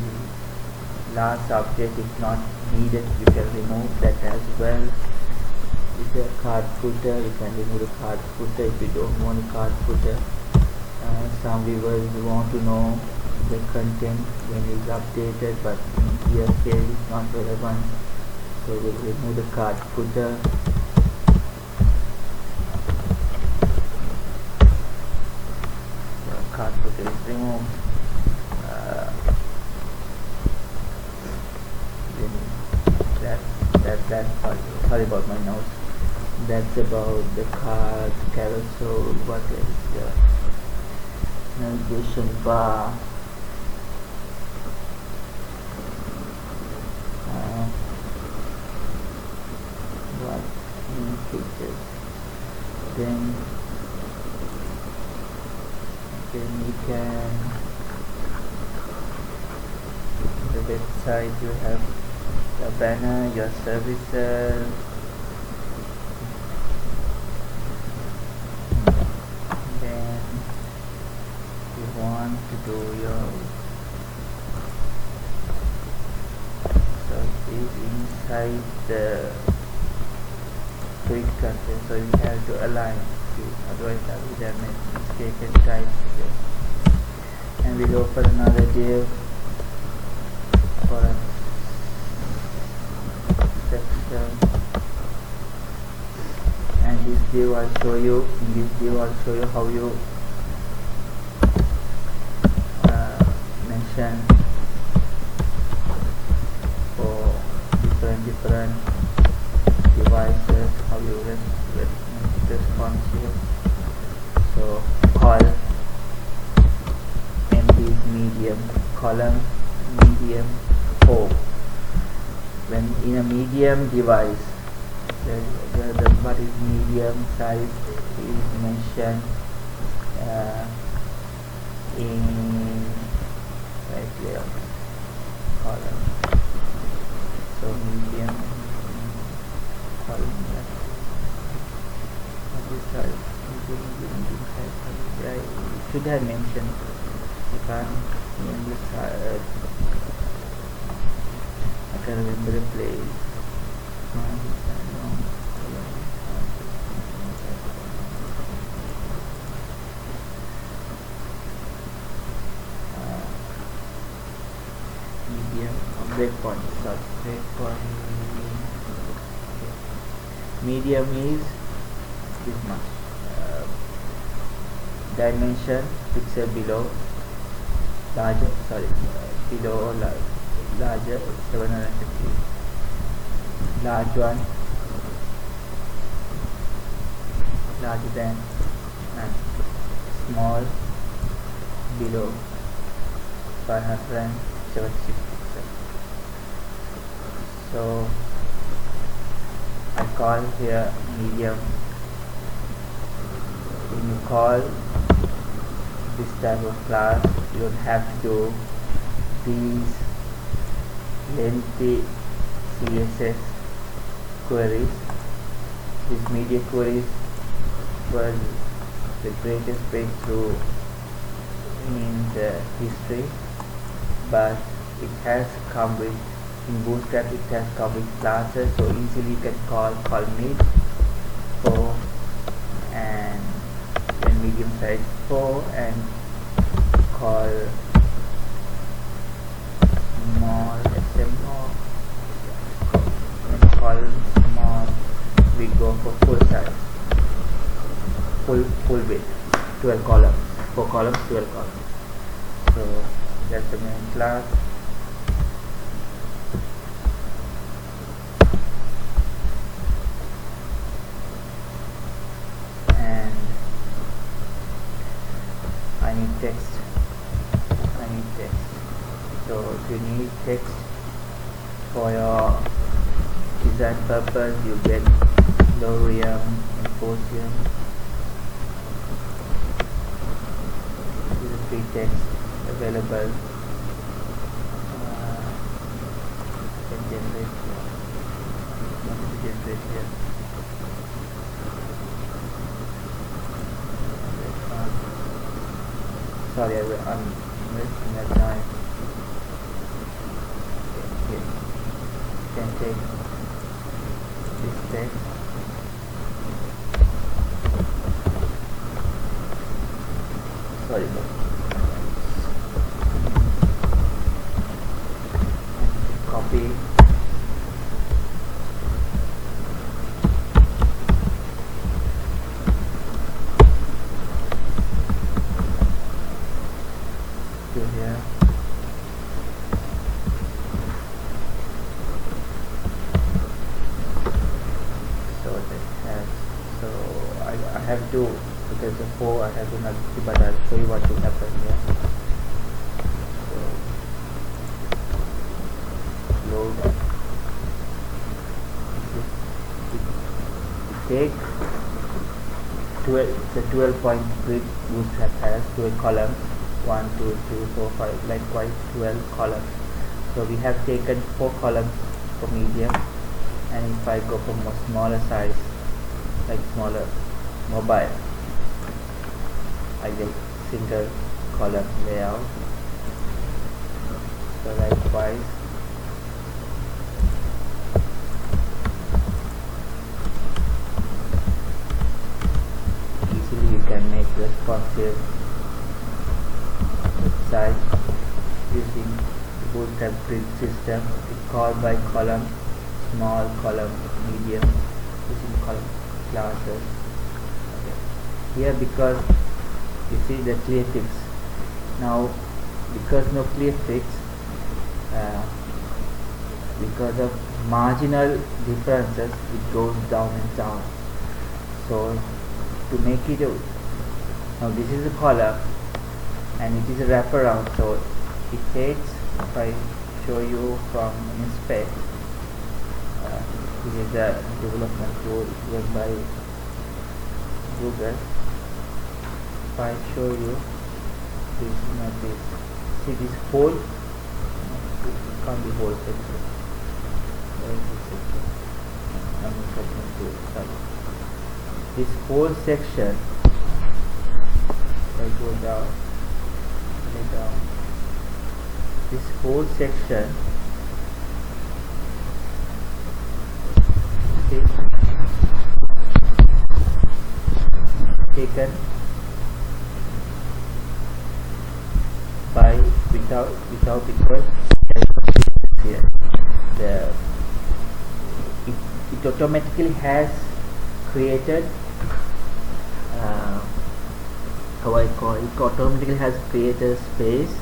[SPEAKER 1] last object is not needed, you can remove that as well. With the card footer, you can remove the card footer if you don't want a card footer. Some viewers want to know the content when it's updated, but in here it's not relevant, so we'll remove the card footer. The card footer is removed. Sorry about my notes. That's about the card carousel. What is the navigation bar? What new features? Then you can, the website, you have the banner, your services, then you want to do your, so it is inside the quick content, so you have to align it, otherwise I would have made mistake and type here. And we'll open another div for a section, and this div I'll show you, in this div I'll show you how you mention for different devices, how you respond here. So call empty is medium, column medium, 4. When in a medium device, the what is medium size is mentioned in right there, column. So medium column, this size, medium size, I should have mentioned. You can't remember I can remember the place. Medium breakpoint. Sorry, breakpoint. Medium is this much. Dimension pixel below. Larger. Sorry, below or larger 750. Large one larger than, and small below 576 pixels. So I call here medium. When you call this type of class, you don't have to do these lengthy CSS queries. These media queries were the greatest breakthrough in the history, but it has come with, in Bootstrap it has come with classes, so easily you can call mid 4 and then medium size 4, and call small small, and call small, we go for full size, full width, 12 columns, 4 columns, 12 columns. So that's the main class. And I need text. So if you need text for your design purpose, you get Lorium, Symposium, free text available. Can generate here. What to generate here? Sorry, I'm wasting that time. Okay. Can take this text. Sorry, copy. To here. So that has, so I have to, because before I have to not see, but I'll show you what will happen here. So load. It takes 12, the 12-point grid Bootstrap has 12 columns, 1, 2, 3, 4, 5, likewise 12 columns. So we have taken 4 columns for medium, and if I go for more smaller size, like smaller mobile, I get single column layout. So likewise easily you can make responsive website using the Bootstrap grid system. It's called by column, small column, medium, using column classes. Okay. Here, because you see the clear fix, now because no clear fix, because of marginal differences, it goes down and down. So to make it a, now this is a column and it is a wraparound, so it takes, if I show you from inspect, this is a development tool given by Google. If I show you this, this, see this whole, it can't be whole section. Where is this section? I'm section 2, sorry. This whole section, if I go down, this whole section, okay, taken by without equal here. It automatically has created how I call it, automatically has created space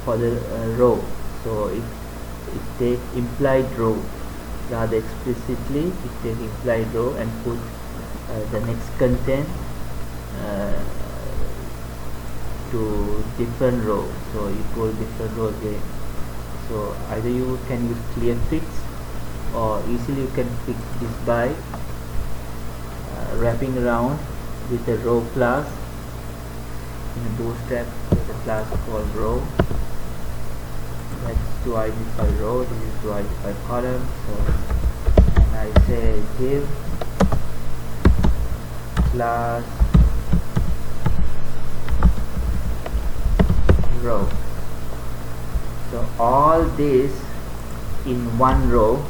[SPEAKER 1] for the row. So it takes implied row rather explicitly. It takes implied row and put the next content to different row. So equal different row again. So either you can use clear fix, or easily you can fix this by wrapping around with a row class. In a Bootstrap, there's a class called row. That's to identify row. This is to identify column. So, and I say div class row. So all this in one row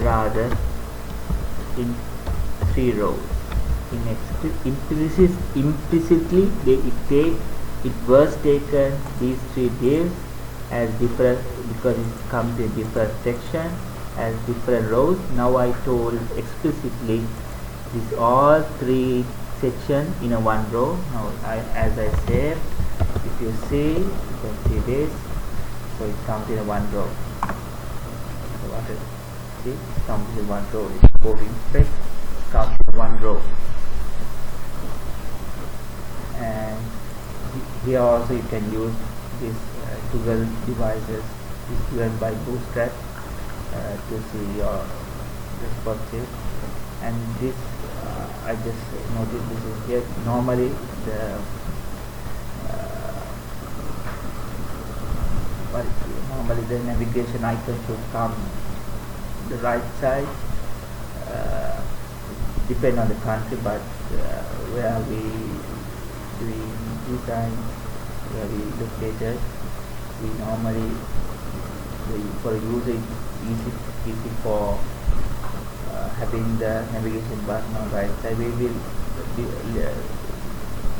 [SPEAKER 1] rather in 3 rows. Implicitly it was taken these 3 divs as different, because it comes in different section as different rows. Now I told explicitly this all 3 section in a one row. Now as I said, if you see, you can see this, so it comes in a one row. So what is, see, it comes in one row. It's go inspect, comes in one row. And here also you can use this Google devices, is given by Bootstrap to see your responsive. And this I just noticed this is here. Normally the normally the navigation icon should come the right side, depend on the country, but where we doing design, where we located, we normally for user easy for having the navigation button on right side. We will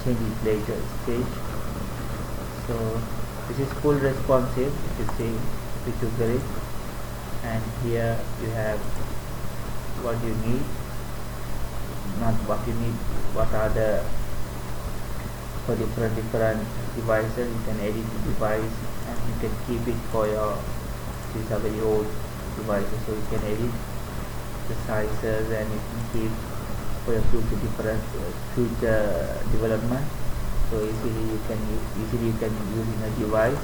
[SPEAKER 1] change it later stage. So this is full responsive. You see picture, and here you have what you need, not what you need, what are the for different devices. You can edit the device and you can keep it for your, these are very old devices, so you can edit the sizes and you can keep for your future development. So easily you can use in a device.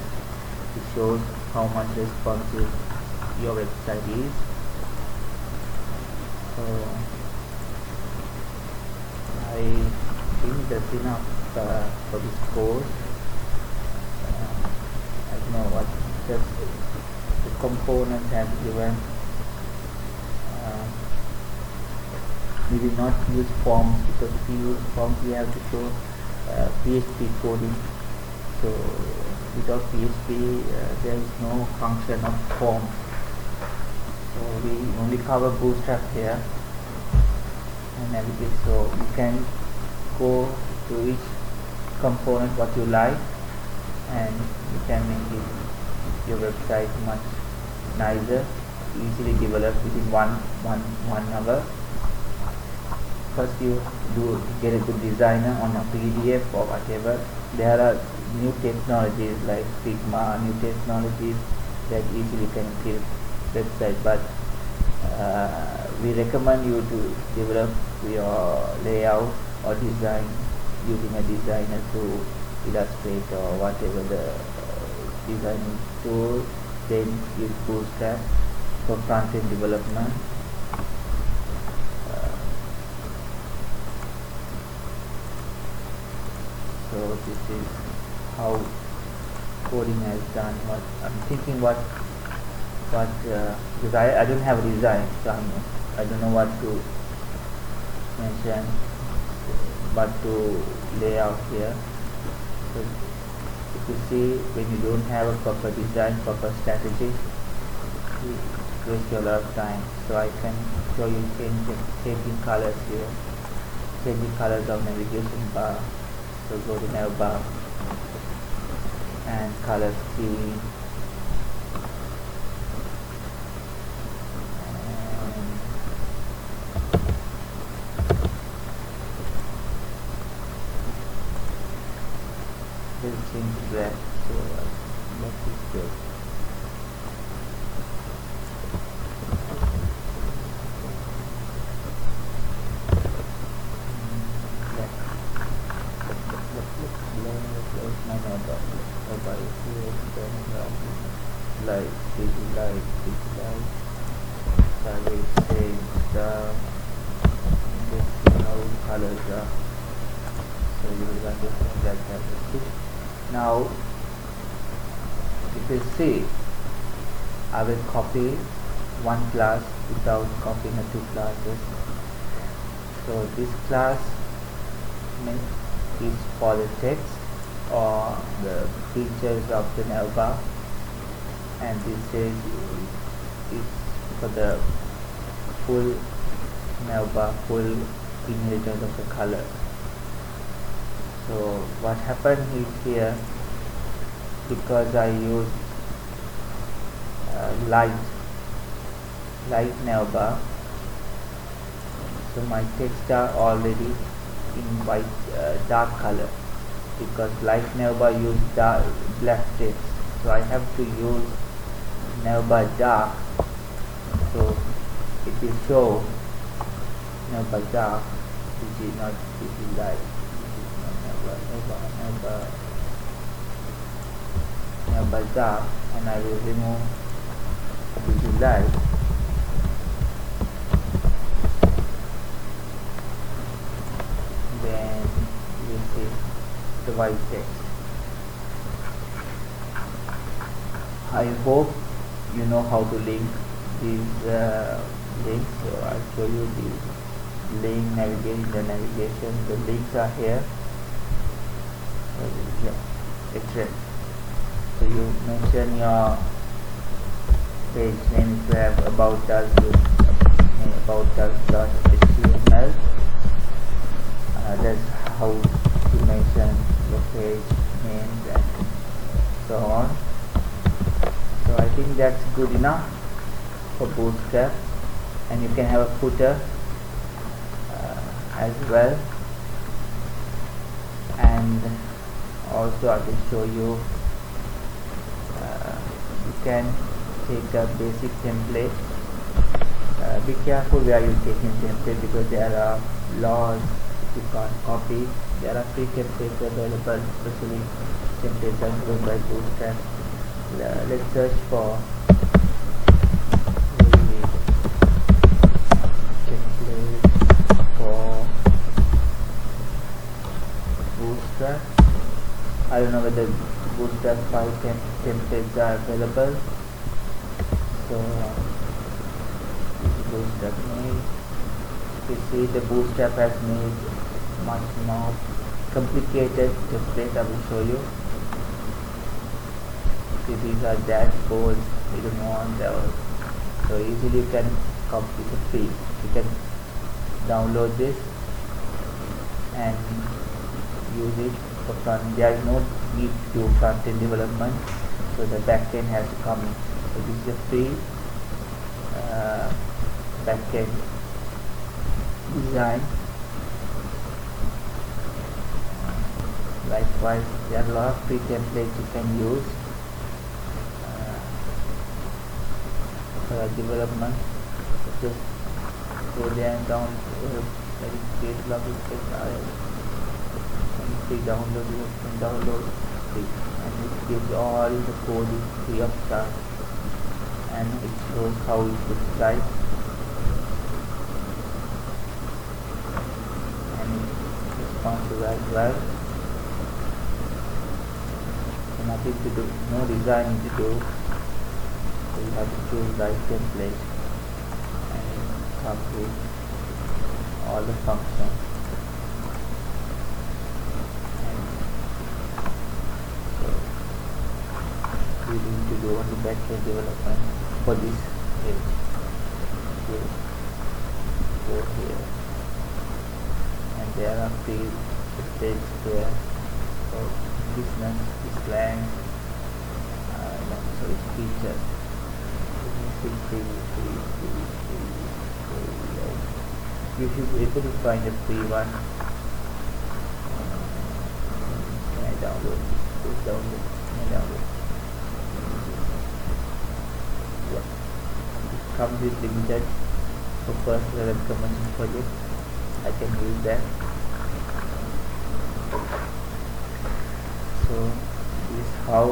[SPEAKER 1] It shows how much responsive your website is. So I think that's enough for this course. I don't know what just the components have given. We will not use forms, because if you use forms we have to show PHP coding. So without PHP there is no function of forms. So we only cover Bootstrap here and everything. So you can go to each component what you like, and you can make it your website much nicer, easily developed within one hour. First you do get a good designer on a PDF or whatever. There are new technologies like Figma, new technologies that easily can kill website, but we recommend you to develop your layout or design using a designer to illustrate or whatever the designing tool. Then use Bootstrap for front-end development. So this is how coding has done. What I'm thinking, because I don't have a design, so I don't know what to mention, what to lay out here. So if you see, when you don't have a proper design, proper strategy, you waste a lot of time. So I can show you changing colors here, changing colors of navigation bar. So go to nav bar and color scheme, and this change black. So that is good. Light, so I will change the colors are, so you will understand that. Now if you see, I will copy one class without copying the two classes. So this class is for the text or the features of the nav bar, and this is for the full nav bar, full inheritance of the color. So what happened is here, because I use light nav bar, so my text are already in white, dark color, because light nav bar use black text. So I have to use nav bar dark, so it will show nav bar dark. This is not, this is light, this is not nav bar dark, and I will remove this is light. otherwise text. I hope you know how to link these links, so I'll show you the link navigation. The links are here. Yeah, it's so you mention your page name. If you have about us, about us.html. That's how to mention your page names and so on. So I think that's good enough for Bootstrap, and you can have a footer as well. And also I will show you, you can take a basic template. Be careful where you taking template, because there are laws you can't copy. There are free templates available, especially templates that go by Bootstrap. Let's search for template for Bootstrap. I don't know whether Bootstrap 5 templates are available. So Bootstrap made. You see the Bootstrap has made much more complicated template. I will show you. See, these are dashboards. You don't want those. So easily you can copy it free. You can download this and use it for front. There is no need to do front-end development, so the back-end has to come in. So this is a free back-end design. Likewise, there are a lot of free templates you can use for development. Just go there and create login and free download. You can download free, and it gives all the code is free of charge, and it shows how it looks like, and it's responsive as well. So nothing to do, no designing to do. So you have to choose right template and complete all the functions. You need to do only backend development for this page. Okay. Go here, and there are free pages there for business, slang, so it's features. You should be able to find a free one. Can I download? Please download. Can I download? Yeah. It comes with limited for personal and commercial project. I can use that. So this is how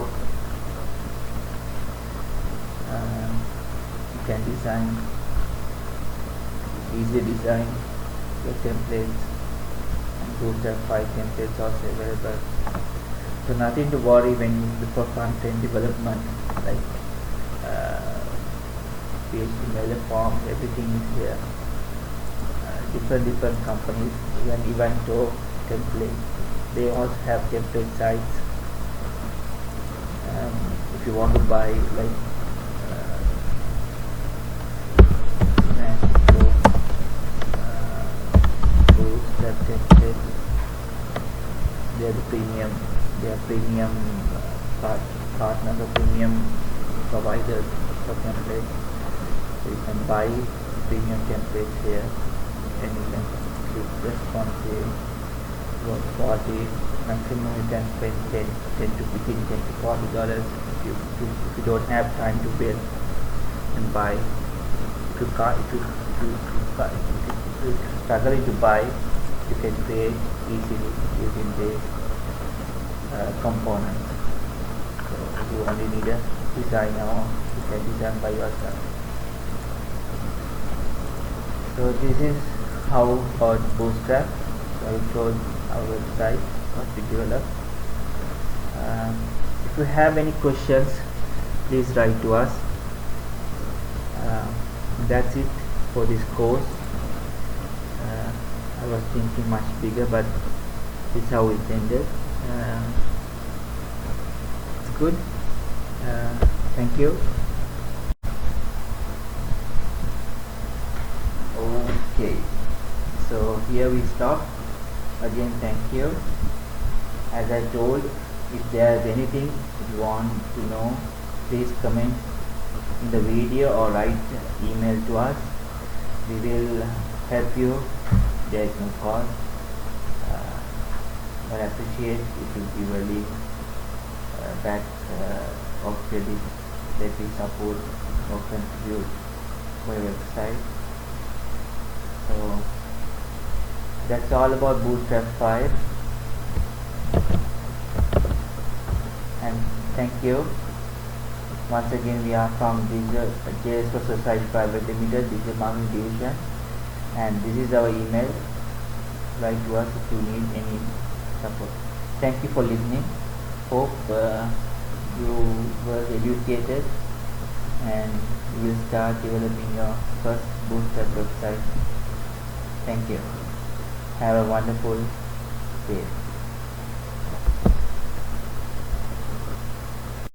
[SPEAKER 1] you can design, easily design your templates, and Bootstrap 5 templates also available. So nothing to worry when you look for front-end development, like HTML forms, everything is here. Different companies, even Evento template, they also have template sites. If you want to buy like Bootstrap template, they are premium partners or premium providers for templates. So you can buy premium templates here, and you can click responsive, work 40, maximum you can spend 10 to between $10 to $40 if you don't have time to build and buy. If you struggling to buy, you can create easily using these components. So you only need a designer, or you can design by yourself. So this is how about Bootstrap. So I showed our website, what we developed. If you have any questions, please write to us. That's it for this course. I was thinking much bigger, but this is how it ended. It's good. Thank you. Okay, so here we stop. Again, thank you. As I told, if there is anything you want to know, please comment in the video or write email to us. We will help you. There is no cost, but I appreciate it will be really back of credit that we support or contribute for your website. So that's all about Bootstrap 5, and thank you. Once again, we are from JS for Society Private Limited, Digital Marketing Division, and this is our email. Write to us if you need any support. Thank you for listening. Hope you were educated and you will start developing your first Bootstrap website. Thank you. Have a wonderful day.